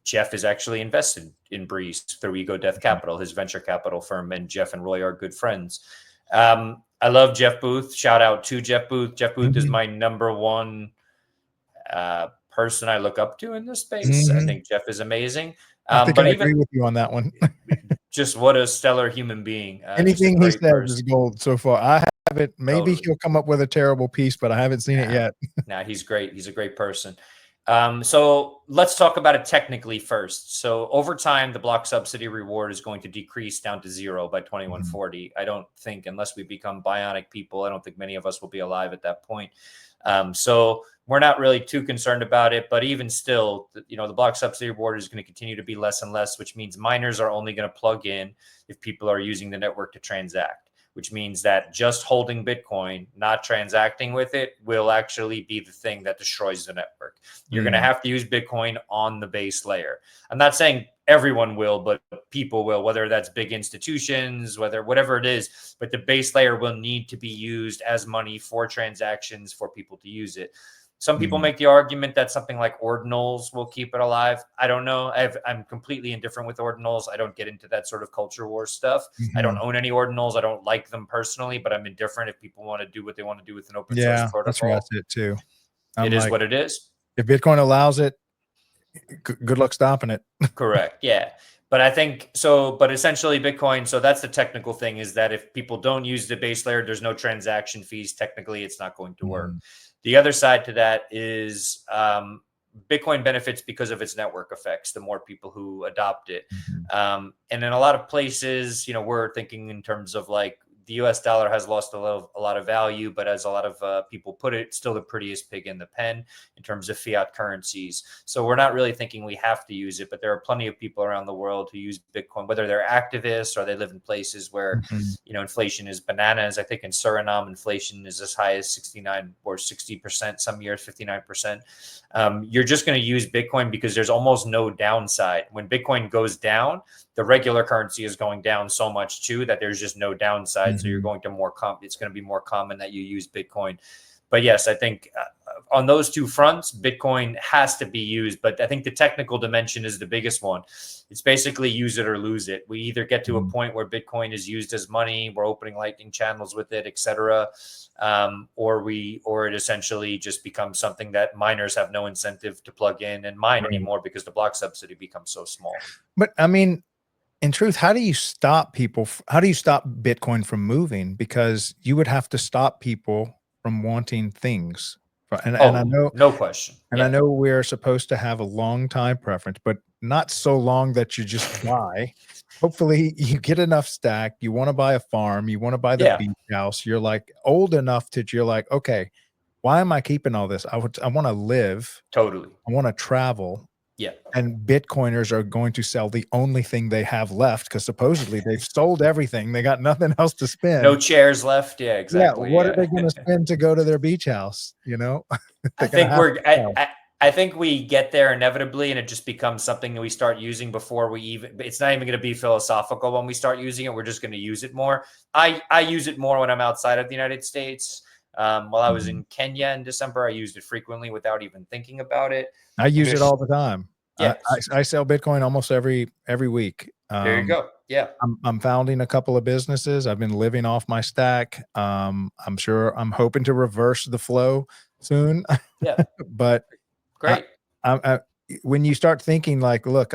Jeff is actually invested in Breeze through Ego Death Capital, his venture capital firm, and Jeff and Roy are good friends. I love Jeff Booth. Shout out to Jeff Booth. Jeff Booth is my number one person I look up to in this space. I think Jeff is amazing. I think I agree with you on that one. Just what a stellar human being. Anything he says is gold so far. I haven't. Maybe he'll come up with a terrible piece, but I haven't seen it yet. He's great. He's a great person. So let's talk about it technically first. So over time, the block subsidy reward is going to decrease down to 0 by 2140. I don't think, unless we become bionic people, I don't think many of us will be alive at that point. So we're not really too concerned about it, but even still, the block subsidy reward is going to continue to be less and less, which means miners are only going to plug in if people are using the network to transact, which means that just holding Bitcoin, not transacting with it, will actually be the thing that destroys the network. You're going to have to use Bitcoin on the base layer. I'm not saying everyone will, but people will, whether that's big institutions, whatever it is, but the base layer will need to be used as money for transactions for people to use it. Some people make the argument that something like ordinals will keep it alive. I don't know. I'm completely indifferent with ordinals. I don't get into that sort of culture war stuff. I don't own any ordinals. I don't like them personally, but I'm indifferent if people want to do what they want to do with an open source protocol. That's where I sit too. It is what it is. If Bitcoin allows it, good luck stopping it. Correct. Yeah. But I think so, but essentially Bitcoin, so that's the technical thing, is that if people don't use the base layer, there's no transaction fees. Technically, it's not going to work. The other side to that is Bitcoin benefits because of its network effects, the more people who adopt it. And in a lot of places, you know, we're thinking in terms of like the US dollar has lost a lot of value, but as a lot of people put it, still the prettiest pig in the pen in terms of fiat currencies. So we're not really thinking we have to use it, but there are plenty of people around the world who use Bitcoin, whether they're activists or they live in places where, you know, inflation is bananas. I think in Suriname, inflation is as high as 69 or 60%, some years 59%. You're just going to use Bitcoin because there's almost no downside. When Bitcoin goes down, the regular currency is going down so much too that there's just no downside. So you're going to it's going to be more common that you use Bitcoin. But yes, I think on those two fronts, Bitcoin has to be used. But I think the technical dimension is the biggest one. It's basically use it or lose it. We either get to a point where Bitcoin is used as money, we're opening Lightning channels with it, etc., or it essentially just becomes something that miners have no incentive to plug in and mine anymore because the block subsidy becomes so small. But I mean, in truth, how do you stop people? How do you stop Bitcoin from moving? Because you would have to stop people from wanting things. And I know, no question. And I know we're supposed to have a long time preference, but not so long that you just buy. Hopefully you get enough stack. You want to buy a farm. You want to buy the beach house. You're like old enough that you're like, okay, why am I keeping all this? I want to live. Totally. I want to travel. Yeah. And Bitcoiners are going to sell the only thing they have left because supposedly they've sold everything. They got nothing else to spend. No chairs left. Yeah, exactly. Yeah. What are they going to spend to go to their beach house? You know, I think we get there inevitably, and it just becomes something that we start using before we even. It's not even going to be philosophical when we start using it. We're just going to use it more. I use it more when I'm outside of the United States. While I was in Kenya in December, I used it frequently without even thinking about it. I use it all the time. Yeah, I sell Bitcoin almost every week. There you go. Yeah, I'm founding a couple of businesses. I've been living off my stack. I'm hoping to reverse the flow soon. Yeah, but great. When you start thinking like, look,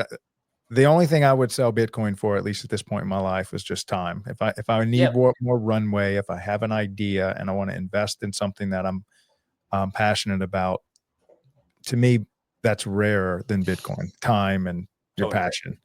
the only thing I would sell Bitcoin for, at least at this point in my life, is just time. If I need more runway, if I have an idea and I want to invest in something that I'm passionate about, to me, that's rarer than Bitcoin. Time and your passion.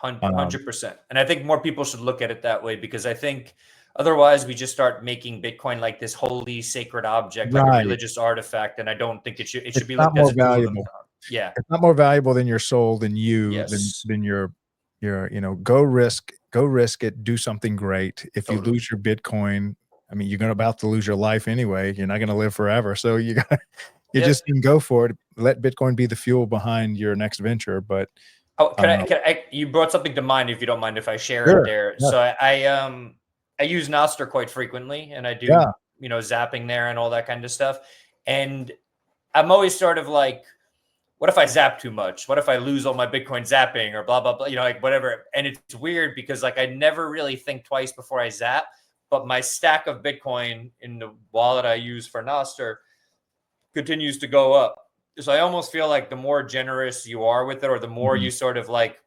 100%. And I think more people should look at it that way, because I think otherwise we just start making Bitcoin like this holy sacred object, like a religious artifact. And I don't think it should be looked as a valuable. Yeah. It's not more valuable than your soul, than you, than your, you know, go risk it, do something great. If you lose your Bitcoin, I mean, you're about to lose your life anyway. You're not going to live forever. So you just can go for it. Let Bitcoin be the fuel behind your next venture. But you brought something to mind, if you don't mind if I share it there. Yeah. So I use Nostr quite frequently, and I do, you know, zapping there and all that kind of stuff. And I'm always sort of like, what if I zap too much? What if I lose all my Bitcoin zapping or blah, blah, blah, you know, like whatever. And it's weird because like I never really think twice before I zap, but my stack of Bitcoin in the wallet I use for Nostr continues to go up. So I almost feel like the more generous you are with it, or the more you sort of like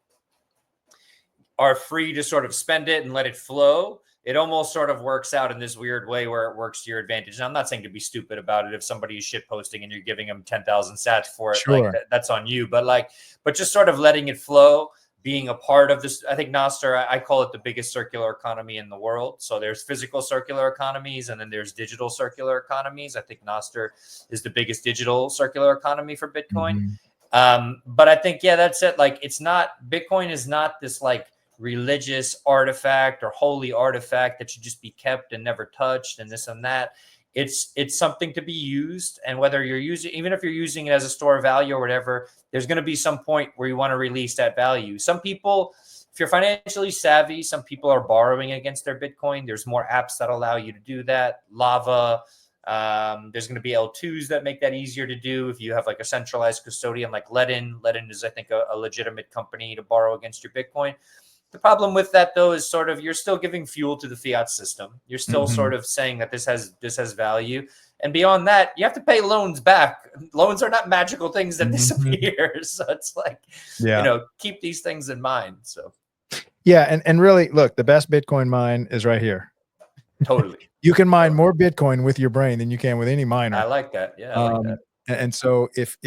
are free to sort of spend it and let it flow, it almost sort of works out in this weird way where it works to your advantage. And I'm not saying to be stupid about it. If somebody is shit posting and you're giving them 10,000 sats for it, like that's on you. But just sort of letting it flow, being a part of this. I think Nostr, I call it the biggest circular economy in the world. So there's physical circular economies, and then there's digital circular economies. I think Nostr is the biggest digital circular economy for Bitcoin. But I think, that's it. Like, Bitcoin is not this like religious artifact or holy artifact that should just be kept and never touched and this and that. It's something to be used, and whether you're even if you're using it as a store of value or whatever, there's going to be some point where you want to release that value. Some people, if you're financially savvy, some people are borrowing against their Bitcoin. There's more apps that allow you to do that. Lava. There's going to be L2s that make that easier to do if you have like a centralized custodian like Ledin. Ledin is, I think, a legitimate company to borrow against your Bitcoin. The problem with that, though, is sort of you're still giving fuel to the fiat system. You're still sort of saying that this has value. And beyond that, you have to pay loans back. Loans are not magical things that disappear. So it's like, you know, keep these things in mind. So Yeah, and really, look, the best Bitcoin mine is right here. Totally. You can mine more Bitcoin with your brain than you can with any miner. I like that. Yeah, I like that. And so if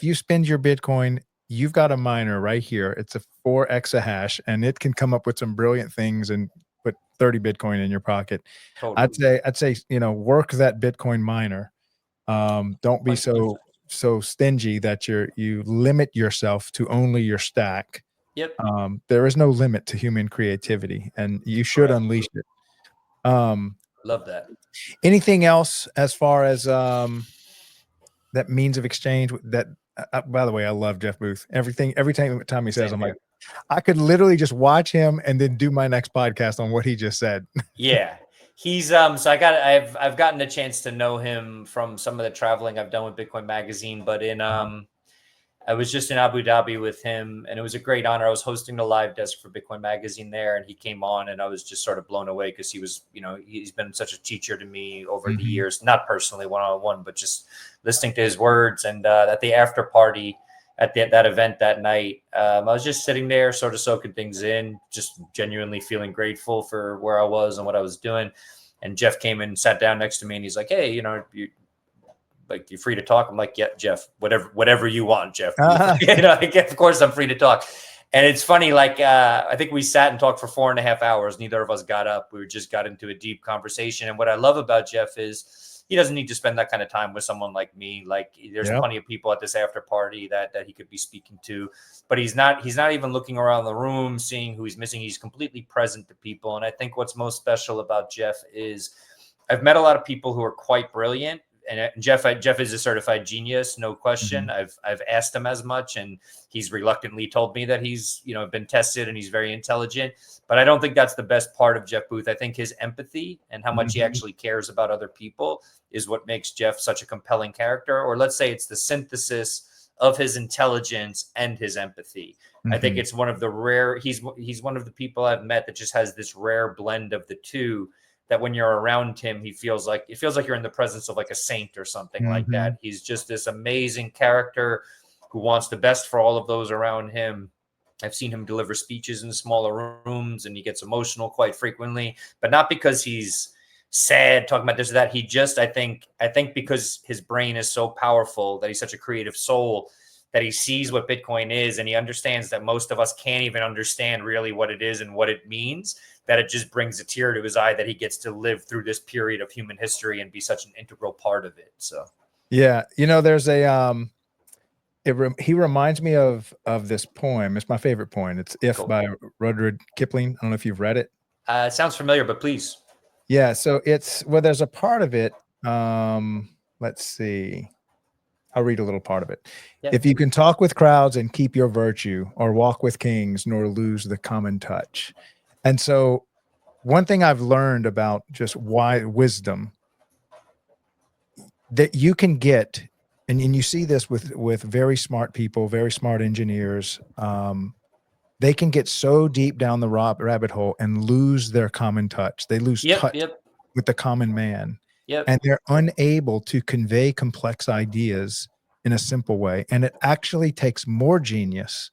you spend your Bitcoin, you've got a miner right here. It's a 4 exahash, and it can come up with some brilliant things and put 30 Bitcoin in your pocket. Totally. I'd say, work that Bitcoin miner. Don't be 100%. so stingy that you limit yourself to only your stack. Yep. There is no limit to human creativity, and you should Correct. unleash it. Um, Love that. anything else as far as that means of exchange that by the way, I love Jeff Booth. Every time he says, Same I'm like, here. I could literally just watch him and then do my next podcast on what he just said. Yeah. He's so I've gotten a chance to know him from some of the traveling I've done with Bitcoin Magazine, but in I was just in Abu Dhabi with him, and it was a great honor. I was hosting the live desk for Bitcoin Magazine there, and he came on, and I was just sort of blown away because he was, he's been such a teacher to me over the years, not personally one-on-one, but just listening to his words. And at the after party at that event that night, I was just sitting there, sort of soaking things in, just genuinely feeling grateful for where I was and what I was doing. And Jeff came and sat down next to me, and he's like, "Hey, you're free to talk." I'm like, "Yeah, Jeff, whatever you want, Jeff." Of course I'm free to talk. And it's funny, I think we sat and talked for 4.5 hours. Neither of us got up. We just got into a deep conversation. And what I love about Jeff is he doesn't need to spend that kind of time with someone like me. Like, there's plenty of people at this after party that he could be speaking to, but he's not even looking around the room, seeing who he's missing. He's completely present to people. And I think what's most special about Jeff is I've met a lot of people who are quite brilliant. And Jeff is a certified genius, no question. I've asked him as much, and he's reluctantly told me that he's been tested and he's very intelligent. But I don't think that's the best part of Jeff Booth. I think his empathy and how much he actually cares about other people is what makes Jeff such a compelling character. Or let's say it's the synthesis of his intelligence and his empathy. I think it's one of the rare. He's one of the people I've met that just has this rare blend of the two, that when you're around him, it feels like you're in the presence of like a saint or something like that. He's just this amazing character who wants the best for all of those around him. I've seen him deliver speeches in smaller rooms, and he gets emotional quite frequently, but not because he's sad talking about this or that. He just, I think because his brain is so powerful, that he's such a creative soul, that he sees what Bitcoin is, and he understands that most of us can't even understand really what it is and what it means, that it just brings a tear to his eye that he gets to live through this period of human history and be such an integral part of it. So yeah, there's a he reminds me of this poem. It's my favorite poem. It's If by Rudyard Kipling. I don't know if you've read it. It sounds familiar, but please. Yeah, so there's a part of it. Let's see. I'll read a little part of it. Yeah. If you can talk with crowds and keep your virtue, or walk with kings nor lose the common touch. And so one thing I've learned about just why wisdom that you can get, and you see this with very smart people, very smart engineers, they can get so deep down the rabbit hole and lose their common touch. They lose touch with the common man. And they're unable to convey complex ideas in a simple way. And it actually takes more genius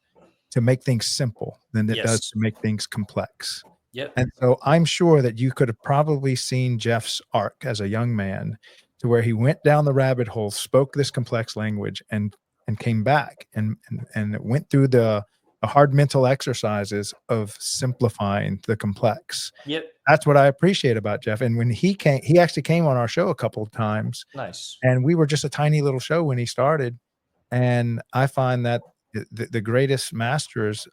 to make things simple than it does to make things complex. And so I'm sure that you could have probably seen Jeff's arc as a young man, to where he went down the rabbit hole, spoke this complex language, and came back and went through the hard mental exercises of simplifying the complex. That's what I appreciate about Jeff. And when he actually came on our show a couple of times. Nice. And we were just a tiny little show when he started. And I find that the greatest masters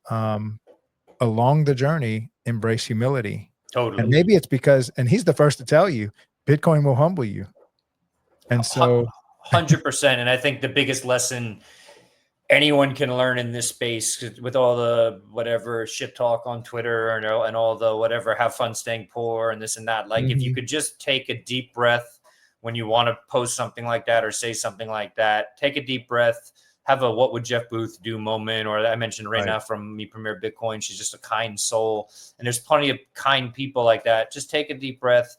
along the journey embrace humility. Totally. And maybe it's because, and he's the first to tell you, Bitcoin will humble you. And so 100%. And I think the biggest lesson anyone can learn in this space, with all the whatever shit talk on Twitter and all the whatever, have fun staying poor and this and that. Like, if you could just take a deep breath when you want to post something like that or say something like that, take a deep breath, have a what would Jeff Booth do moment. Or I mentioned Reina from Me Premier Bitcoin. She's just a kind soul. And there's plenty of kind people like that. Just take a deep breath,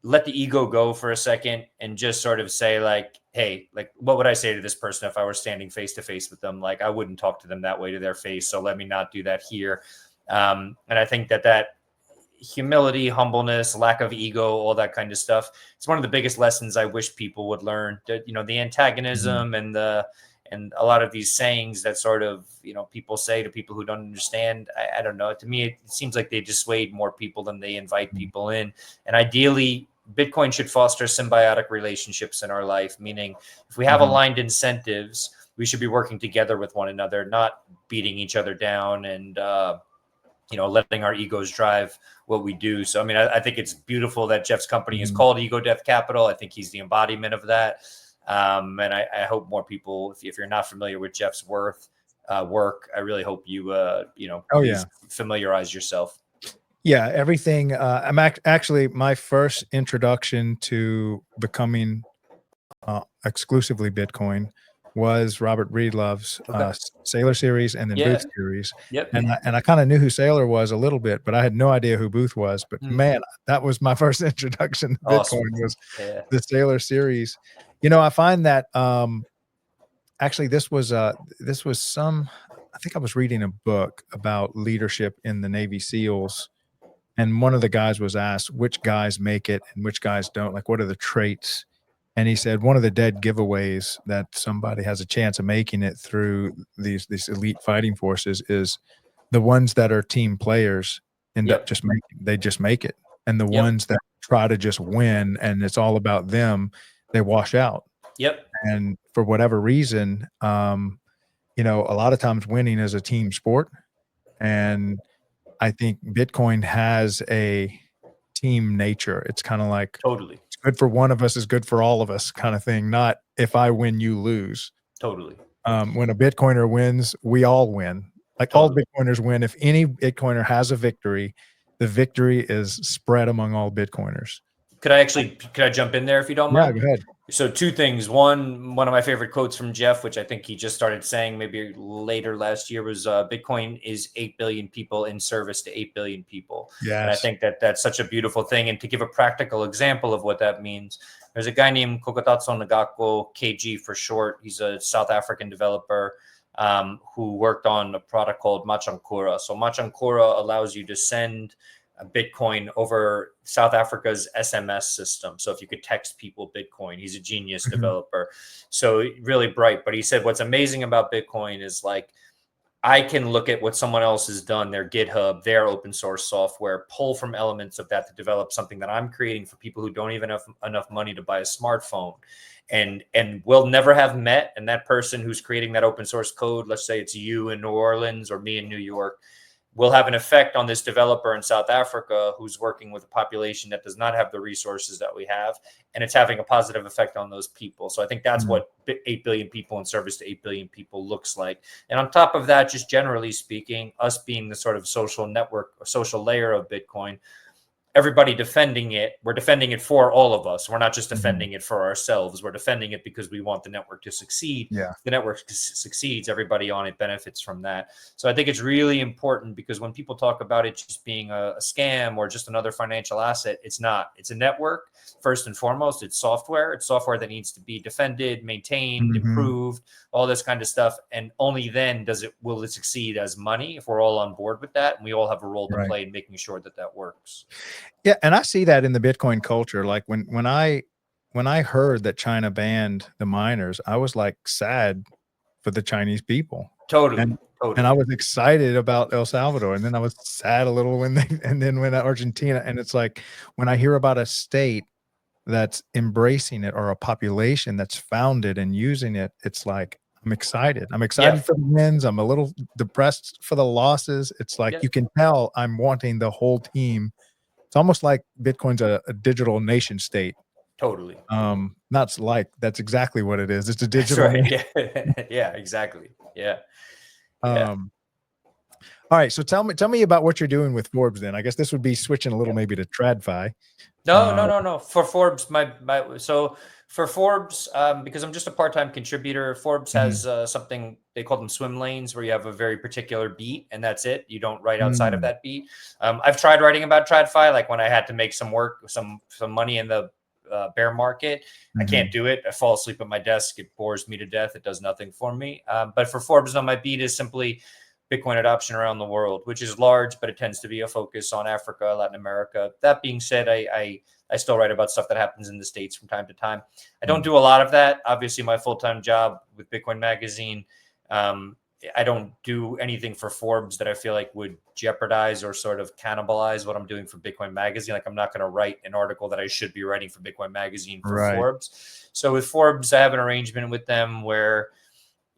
let the ego go for a second, and just sort of say, like, hey, like, what would I say to this person if I were standing face to face with them? Like, I wouldn't talk to them that way to their face. So let me not do that here. And I think that humility, humbleness, lack of ego, all that kind of stuff, it's one of the biggest lessons I wish people would learn. That, you know, the antagonism and a lot of these sayings that sort of, you know, people say to people who don't understand. I don't know. To me, it seems like they dissuade more people than they invite people in. And ideally, Bitcoin should foster symbiotic relationships in our life, meaning if we have aligned incentives, we should be working together with one another, not beating each other down and, you know, letting our egos drive what we do. So, I mean, I think it's beautiful that Jeff's company is called Ego Death Capital. I think he's the embodiment of that. And I hope more people, if you're not familiar with Jeff's work, I really hope you, you know, please familiarize yourself. Yeah, everything. I'm actually my first introduction to becoming exclusively Bitcoin was Robert Breedlove's Sailor series and then Booth series. And I kind of knew who Sailor was a little bit, but I had no idea who Booth was. But man, that was my first introduction to Bitcoin was the Sailor series. You know, I find that actually this was some, I think I was reading a book about leadership in the Navy SEALs. And one of the guys was asked which guys make it and which guys don't, like what are the traits? And he said one of the dead giveaways that somebody has a chance of making it through these elite fighting forces is the ones that are team players end up just make it. And the ones that try to just win and it's all about them, they wash out. And for whatever reason, you know, a lot of times winning is a team sport. And I think Bitcoin has a team nature. It's kind of like it's good for one of us is good for all of us kind of thing. Not if I win, you lose. When a Bitcoiner wins, we all win. Like all Bitcoiners win. If any Bitcoiner has a victory, the victory is spread among all Bitcoiners. Could I jump in there if you don't mind? Yeah, go ahead. So two things. One of my favorite quotes from Jeff, which I think he just started saying maybe later last year, was Bitcoin is 8 billion people in service to 8 billion people. And I think that's such a beautiful thing. And to give a practical example of what that means, there's a guy named Kokotatsu Nagako, KG for short. He's a South African developer who worked on a product called Machankura. So Machankura allows you to send a Bitcoin over South Africa's SMS system. So if you could text people Bitcoin, he's a genius developer. So really bright. But he said, what's amazing about Bitcoin is like, I can look at what someone else has done, their GitHub, their open source software, pull from elements of that to develop something that I'm creating for people who don't even have enough money to buy a smartphone. And we'll never have met. And that person who's creating that open source code, let's say it's you in New Orleans or me in New York, will have an effect on this developer in South Africa who's working with a population that does not have the resources that we have. And it's having a positive effect on those people. So I think that's what 8 billion people in service to 8 billion people looks like. And on top of that, just generally speaking, us being the sort of social network or social layer of Bitcoin, everybody defending it, we're defending it for all of us. We're not just defending it for ourselves. We're defending it because we want the network to succeed. Yeah. The network succeeds, everybody on it benefits from that. So I think it's really important because when people talk about it just being a scam or just another financial asset, it's not. It's a network. First and foremost, it's software. It's software that needs to be defended, maintained, improved, all this kind of stuff. And only then will it succeed as money if we're all on board with that. And we all have a role to play in making sure that that works. Yeah, and I see that in the Bitcoin culture. Like when I heard that China banned the miners, I was like sad for the Chinese people. Totally. And I was excited about El Salvador, and then I was sad a little when Argentina. And it's like when I hear about a state that's embracing it or a population that's founded and using it, it's like I'm excited. I'm excited for the wins. I'm a little depressed for the losses. It's like you can tell I'm wanting the whole team. It's almost like Bitcoin's a digital nation state. Totally. That's exactly what it is. It's a digital nation. Yeah, exactly. Yeah. All right. So tell me about what you're doing with Forbes then. I guess this would be switching a little maybe to TradFi. No. For Forbes, for Forbes, because I'm just a part-time contributor, Forbes has something they call them swim lanes, where you have a very particular beat, and that's it. You don't write outside of that beat. I've tried writing about TradFi, like when I had to make some money in the bear market. I can't do it. I fall asleep at my desk. It bores me to death. It does nothing for me. But for Forbes, on my beat is simply Bitcoin adoption around the world, which is large, but it tends to be a focus on Africa, Latin America. That being said, I still write about stuff that happens in the States from time to time. I don't do a lot of that. Obviously, my full-time job with Bitcoin Magazine, I don't do anything for Forbes that I feel like would jeopardize or sort of cannibalize what I'm doing for Bitcoin Magazine. Like, I'm not going to write an article that I should be writing for Bitcoin Magazine for Forbes. So with Forbes, I have an arrangement with them where,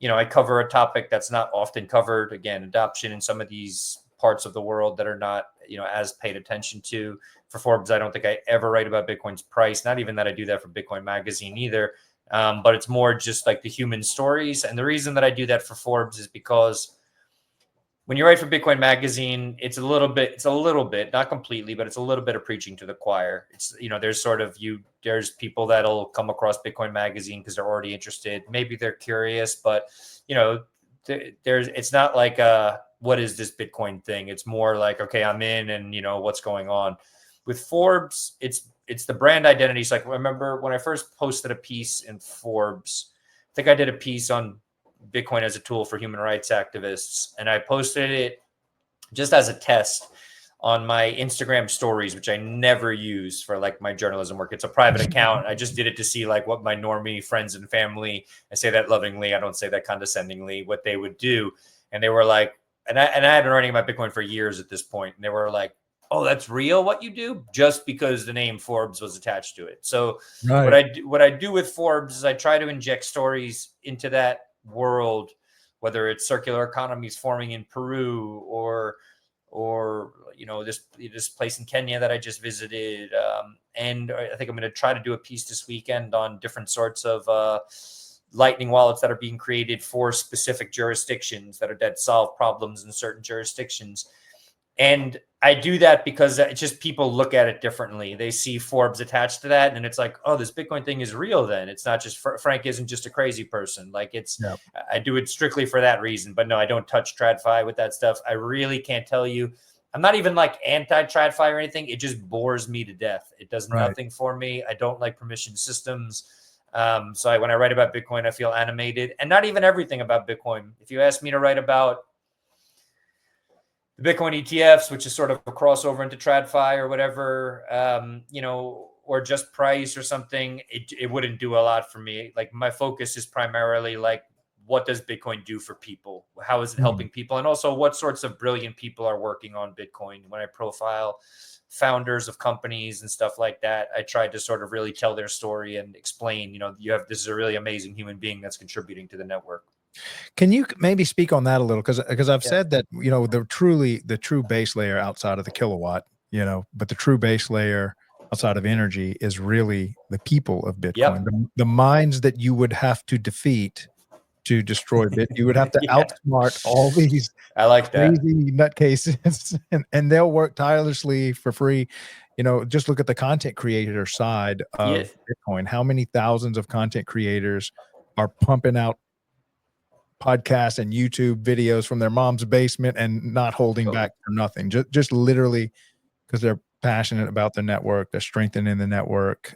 I cover a topic that's not often covered. Again, adoption in some of these parts of the world that are not, as paid attention to. For Forbes, I don't think I ever write about Bitcoin's price. Not even that I do that for Bitcoin Magazine either. But it's more just like the human stories. And the reason that I do that for Forbes is because when you write for Bitcoin Magazine, it's a little bit, not completely, but it's a little bit of preaching to the choir. It's, there's people that'll come across Bitcoin Magazine because they're already interested. Maybe they're curious, but, it's not like, what is this Bitcoin thing? It's more like, okay, I'm in and, what's going on. With Forbes, it's the brand identity. So like, I remember when I first posted a piece in Forbes, I think I did a piece on Bitcoin as a tool for human rights activists. And I posted it just as a test on my Instagram stories, which I never use for like my journalism work. It's a private account. I just did it to see like what my normie friends and family, I say that lovingly, I don't say that condescendingly, what they would do. And they were like, and I had been writing about Bitcoin for years at this point. And they were like, oh, that's real what you do, just because the name Forbes was attached to it. So what I do with Forbes is I try to inject stories into that world, whether it's circular economies forming in Peru or this place in Kenya that I just visited. And I think I'm going to try to do a piece this weekend on different sorts of Lightning wallets that are being created for specific jurisdictions that solve problems in certain jurisdictions. And I do that because it's just people look at it differently. They see Forbes attached to that, and it's like, oh, this Bitcoin thing is real then. It's not just Frank isn't just a crazy person. Like I do it strictly for that reason. But no, I don't touch TradFi with that stuff. I really can't tell you. I'm not even like anti-TradFi or anything. It just bores me to death. It does nothing for me. I don't like permission systems. So when I write about Bitcoin, I feel animated, and not even everything about Bitcoin. If you ask me to write about the Bitcoin ETFs, which is sort of a crossover into TradFi or whatever, or just price or something, it wouldn't do a lot for me. Like, my focus is primarily like, what does Bitcoin do for people? How is it helping people? And also, what sorts of brilliant people are working on Bitcoin? When I profile founders of companies and stuff like that, I tried to sort of really tell their story and explain, this is a really amazing human being that's contributing to the network. Can you maybe speak on that a little? Because I've said that, the true base layer outside of the kilowatt, but the true base layer outside of energy is really the people of Bitcoin, the minds that you would have to defeat to destroy Bit. You would have to outsmart all these crazy nutcases, and they'll work tirelessly for free. Just look at the content creator side of Bitcoin. How many thousands of content creators are pumping out podcasts and YouTube videos from their mom's basement and not holding back for nothing, just literally because they're passionate about the network, they're strengthening the network.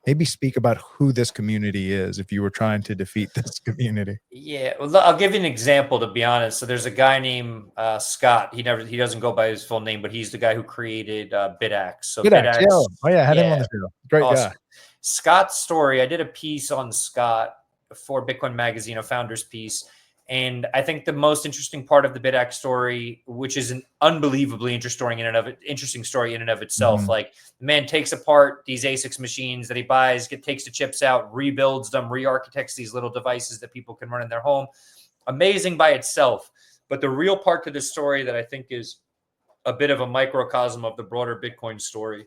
Maybe speak about who this community is if you were trying to defeat this community. Yeah, well, I'll give you an example, to be honest. So there's a guy named Scott. He doesn't go by his full name, but he's the guy who created BitAxe. So BitAxe, I had him on the show. Great guy. Scott's story. I did a piece on Scott for Bitcoin Magazine, a founder's piece. And I think the most interesting part of the BitAxe story, which is an unbelievably interesting story in and of itself, like, the man takes apart these ASICs machines that he buys, takes the chips out, rebuilds them, re-architects these little devices that people can run in their home. Amazing by itself. But the real part to this story that I think is a bit of a microcosm of the broader Bitcoin story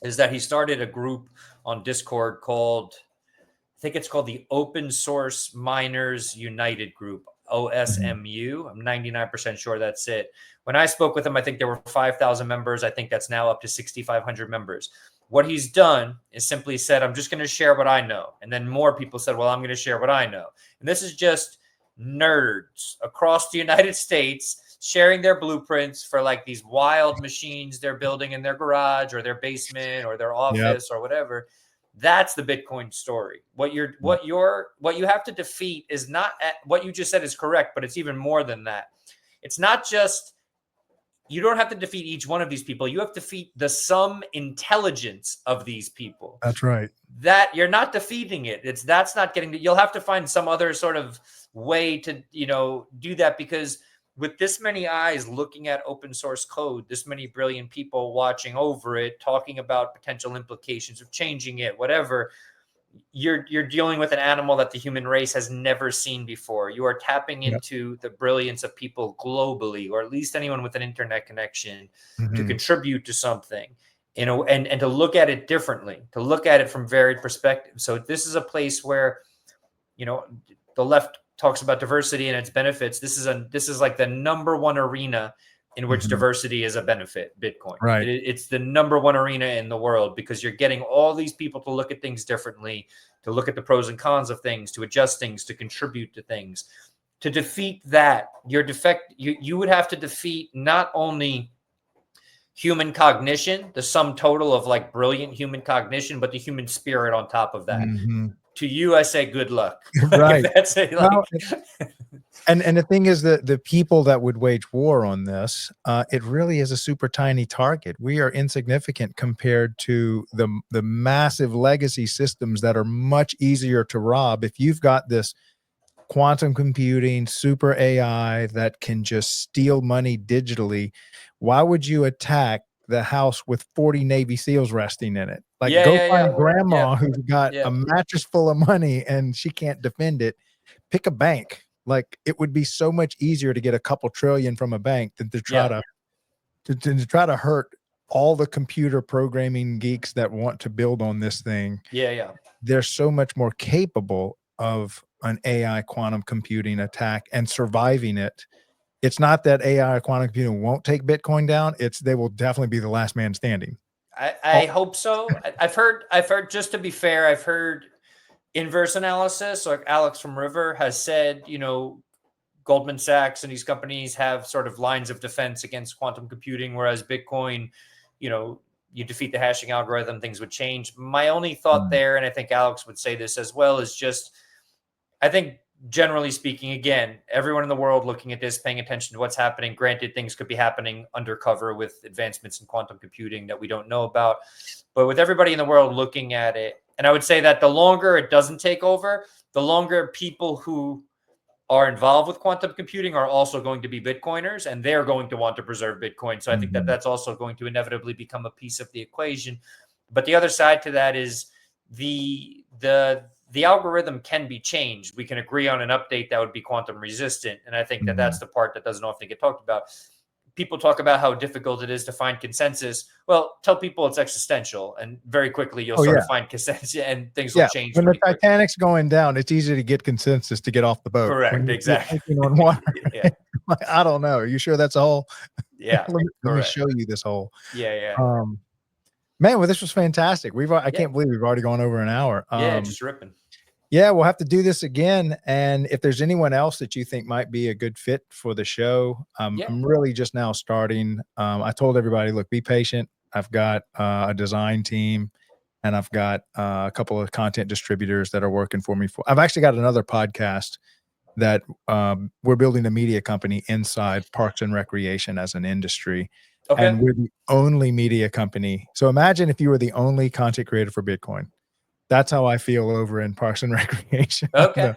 is that he started a group on Discord called, I think it's called the Open Source Miners United Group, OSMU. I'm 99% sure that's it. When I spoke with him, I think there were 5,000 members. I think that's now up to 6,500 members. What he's done is simply said, I'm just going to share what I know. And then more people said, well, I'm going to share what I know. And this is just nerds across the United States sharing their blueprints for like these wild machines they're building in their garage or their basement or their office or whatever. That's the Bitcoin story. What you have to defeat is not what you just said is correct, but it's even more than that. it's not just, you don't have to defeat each one of these people. You have to defeat the sum intelligence of these people. That's right. That you're not defeating it. That's not getting you'll have to find some other sort of way to, do that, because with this many eyes looking at open source code, this many brilliant people watching over it, talking about potential implications of changing it, whatever, you're dealing with an animal that the human race has never seen before. You are tapping into the brilliance of people globally, or at least anyone with an internet connection, to contribute to something, and to look at it differently, to look at it from varied perspectives. So this is a place where, the left talks about diversity and its benefits. This is like the number one arena in which diversity is a benefit, Bitcoin. Right. It's the number one arena in the world, because you're getting all these people to look at things differently, to look at the pros and cons of things, to adjust things, to contribute to things. To defeat that, you would have to defeat not only human cognition, the sum total of like brilliant human cognition, but the human spirit on top of that. To you, I say good luck. Right. That's it, like, well, and the thing is that the people that would wage war on this, it really is a super tiny target. We are insignificant compared to the massive legacy systems that are much easier to rob. If you've got this quantum computing, super AI that can just steal money digitally, why would you attack the house with 40 Navy SEALs resting in it? Like, go find grandma who's got a mattress full of money and she can't defend it. Pick a bank. Like, it would be so much easier to get a couple trillion from a bank than to try to try to hurt all the computer programming geeks that want to build on this thing. They're so much more capable of an AI quantum computing attack and surviving it. It's not that AI quantum computing won't take Bitcoin down. They will definitely be the last man standing. I hope so. I've heard, just to be fair, I've heard inverse analysis. Like Alex from River has said, Goldman Sachs and these companies have sort of lines of defense against quantum computing, whereas Bitcoin, you defeat the hashing algorithm, things would change. My only thought there, and I think Alex would say this as well, is just, I think generally speaking, again, everyone in the world looking at this, paying attention to what's happening. Granted, things could be happening undercover with advancements in quantum computing that we don't know about. But with everybody in the world looking at it, and I would say that the longer it doesn't take over, the longer people who are involved with quantum computing are also going to be Bitcoiners, and they're going to want to preserve Bitcoin. So I think that that's also going to inevitably become a piece of the equation. But the other side to that is the algorithm can be changed. We can agree on an update that would be quantum resistant. And I think that that's the part that doesn't often get talked about. People talk about how difficult it is to find consensus. Well, tell people it's existential, and very quickly you'll sort of find consensus, and things will change. When the Titanic's going down, it's easy to get consensus to get off the boat. Correct. Exactly. On water, I don't know. Are you sure that's a hole? Yeah. let me show you this hole. Yeah. Man, well, this was fantastic. I can't believe we've already gone over an hour. Just ripping. Yeah, we'll have to do this again. And if there's anyone else that you think might be a good fit for the show, I'm really just now starting. I told everybody, look, be patient. I've got a design team, and I've got a couple of content distributors that are working for me. I've actually got another podcast that we're building a media company inside Parks and Recreation as an industry. Okay. And we're the only media company. So imagine if you were the only content creator for Bitcoin. That's how I feel over in Parks and Recreation. Okay.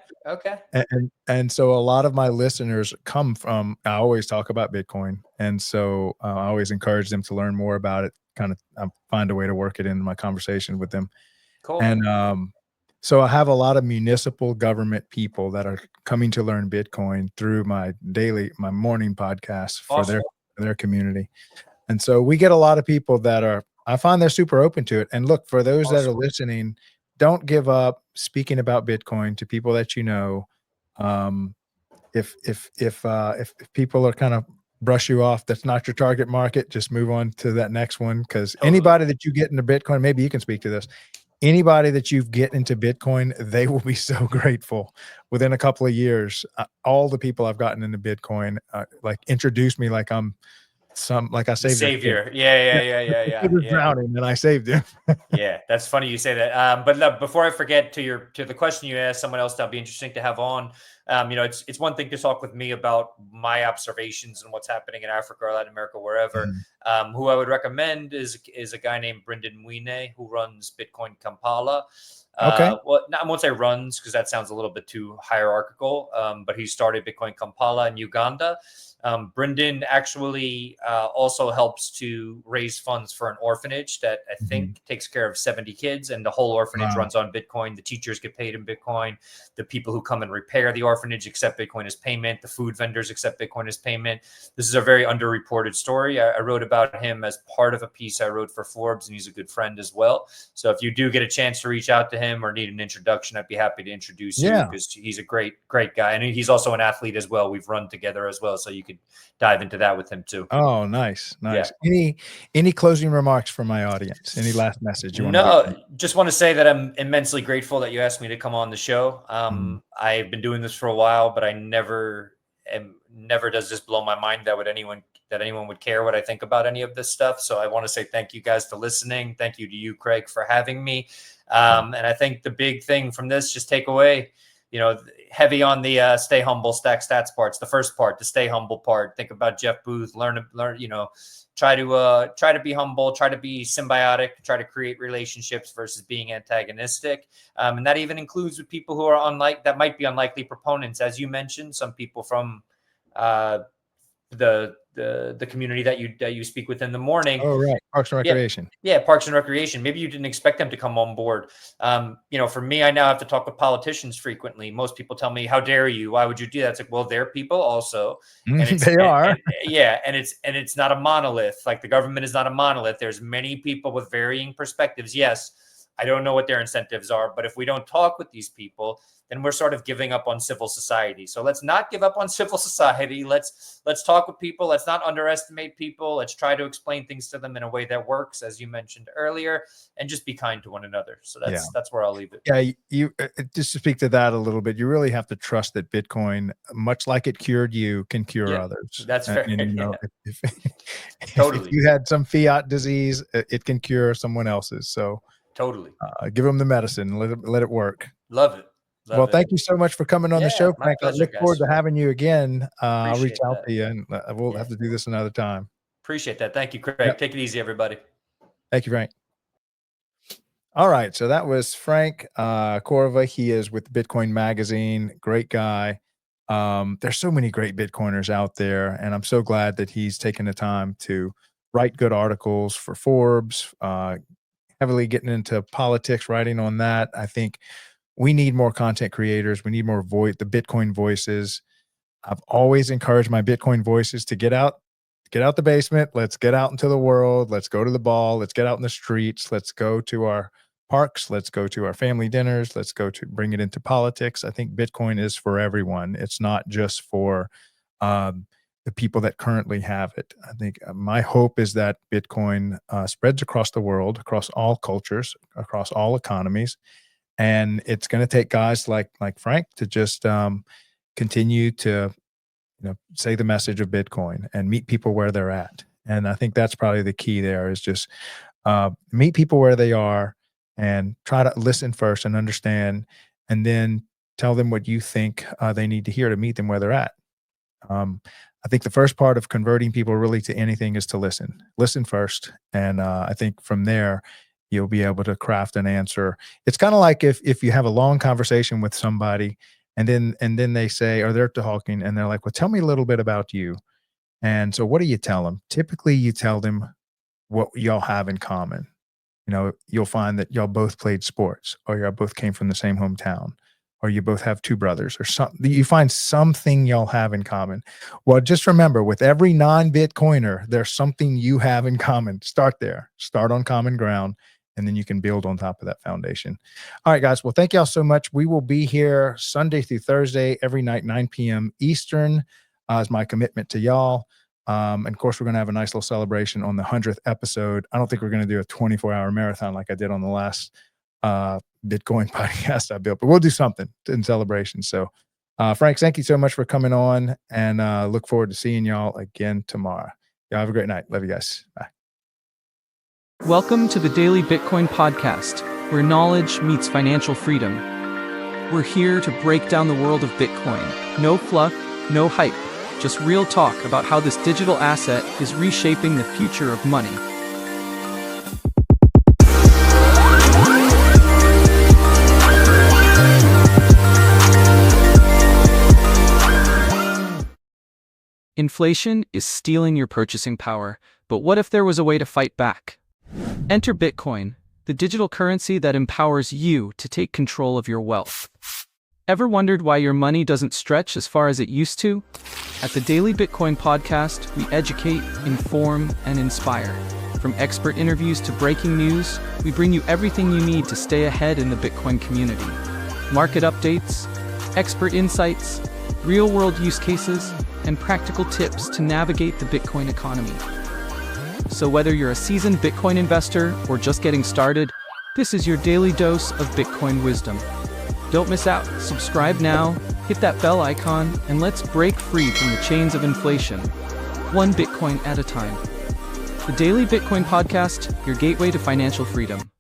And so a lot of my listeners come from, I always talk about Bitcoin. And so I always encourage them to learn more about it, kind of find a way to work it into my conversation with them. Cool. And so I have a lot of municipal government people that are coming to learn Bitcoin through my morning podcast for their community. And so we get a lot of people that I find they're super open to it. And look, for those that are listening, don't give up speaking about Bitcoin to people that you know. If people are kind of brush you off, that's not your target market, just move on to that next one. Because anybody that you get into Bitcoin, maybe you can speak to this. Anybody that you get into Bitcoin, they will be so grateful within a couple of years. All the people I've gotten into Bitcoin, like introduced me like I'm like I saved savior. Yeah. Drowning, and I saved him. Yeah, that's funny you say that. But look, before I forget, to the question you asked someone else that'll be interesting to have on, It's one thing to talk with me about my observations and what's happening in Africa or Latin America, wherever. Who I would recommend is a guy named Brendan Mwine, who runs Bitcoin Kampala. Okay. Well, I won't say runs because that sounds a little bit too hierarchical, but he started Bitcoin Kampala in Uganda. Brendan actually also helps to raise funds for an orphanage that I think takes care of 70 kids, and the whole orphanage runs on Bitcoin. The teachers get paid in Bitcoin. The people who come and repair the orphanage accept Bitcoin as payment. The food vendors accept Bitcoin as payment. This is a very underreported story. I wrote about him as part of a piece I wrote for Forbes, and he's a good friend as well. So if you do get a chance to reach out to him or need an introduction, I'd be happy to introduce you, because he's a great guy. And he's also an athlete as well. We've run together as well, so you could dive into that with him too. Oh, nice. Any closing remarks for my audience? Any last message you want to leave? Just want to say that I'm immensely grateful that you asked me to come on the show. I've been doing this for a while, but I never does this blow my mind that anyone would care what I think about any of this stuff. So I want to say thank you guys for listening. Thank you to you, Craig, for having me. And I think the big thing from this, just take away, heavy on the stay humble, stack stats parts. The first part, the stay humble part. Think about Jeff Booth. Learn. Try to be humble. Try to be symbiotic. Try to create relationships versus being antagonistic. And that even includes with people who are that might be unlikely proponents, as you mentioned. Some people from the community that you speak with in the morning. Oh, right. Parks and Recreation. Yeah, Parks and Recreation. Maybe you didn't expect them to come on board. For me, I now have to talk with politicians frequently. Most people tell me, "How dare you? Why would you do that?" It's like, well, they're people also. And They are. And it's not a monolith. Like, the government is not a monolith. There's many people with varying perspectives. Yes, I don't know what their incentives are, but if we don't talk with these people, then we're sort of giving up on civil society. So let's not give up on civil society. Let's talk with people. Let's not underestimate people. Let's try to explain things to them in a way that works, as you mentioned earlier, and just be kind to one another. So that's where I'll leave it. Yeah, you just to speak to that a little bit, you really have to trust that Bitcoin, much like it cured you, can cure others. That's fair. If you had some fiat disease, it can cure someone else's. So totally, give them the medicine. Let it work. Love it. Well, thank you so much for coming on the show, Frank. I look forward to having you again. I'll reach out to you, and we'll have to do this another time. Appreciate that. Thank you, Craig. Take it easy, everybody. Thank you, Frank. All right. So that was Frank Corva. He is with Bitcoin Magazine. Great guy. There's so many great Bitcoiners out there, and I'm so glad that he's taken the time to write good articles for Forbes, heavily getting into politics, writing on that. I think we need more content creators. We need more the Bitcoin voices. I've always encouraged my Bitcoin voices to get out the basement. Let's get out into the world. Let's go to the ball. Let's get out in the streets. Let's go to our parks. Let's go to our family dinners. Let's go to bring it into politics. I think Bitcoin is for everyone. It's not just for the people that currently have it. I think my hope is that Bitcoin spreads across the world, across all cultures, across all economies. And it's going to take guys like Frank to just continue to, say the message of Bitcoin and meet people where they're at. And I think that's probably the key there, is just meet people where they are and try to listen first and understand, and then tell them what you think they need to hear to meet them where they're at. I think the first part of converting people really to anything is to listen. Listen first. And I think from there, you'll be able to craft an answer. It's kind of like if you have a long conversation with somebody, and then they say, or they're talking, and they're like, well, tell me a little bit about you. And so what do you tell them? Typically, you tell them what y'all have in common. You'll find that y'all both played sports, or y'all both came from the same hometown, or you both have two brothers, or something. You find something y'all have in common. Well, just remember, with every non-Bitcoiner, there's something you have in common. Start there. Start on common ground, and then you can build on top of that foundation. All right, guys. Well, thank y'all so much. We will be here Sunday through Thursday, every night, 9 p.m. Eastern, is my commitment to y'all. And of course, we're going to have a nice little celebration on the 100th episode. I don't think we're going to do a 24-hour marathon like I did on the last Bitcoin podcast I built, but we'll do something in celebration. So, Frank, thank you so much for coming on, and look forward to seeing y'all again tomorrow. Y'all have a great night. Love you guys. Bye. Welcome to the Daily Bitcoin Podcast, where knowledge meets financial freedom. We're here to break down the world of Bitcoin. No fluff, no hype, just real talk about how this digital asset is reshaping the future of money. Inflation is stealing your purchasing power, but what if there was a way to fight back? Enter Bitcoin, the digital currency that empowers you to take control of your wealth. Ever wondered why your money doesn't stretch as far as it used to? At the Daily Bitcoin Podcast, we educate, inform, and inspire. From expert interviews to breaking news, we bring you everything you need to stay ahead in the Bitcoin community. Market updates, expert insights, real-world use cases, and practical tips to navigate the Bitcoin economy. So whether you're a seasoned Bitcoin investor or just getting started, this is your daily dose of Bitcoin wisdom. Don't miss out. Subscribe now, hit that bell icon, and let's break free from the chains of inflation, one Bitcoin at a time. The Daily Bitcoin Podcast, your gateway to financial freedom.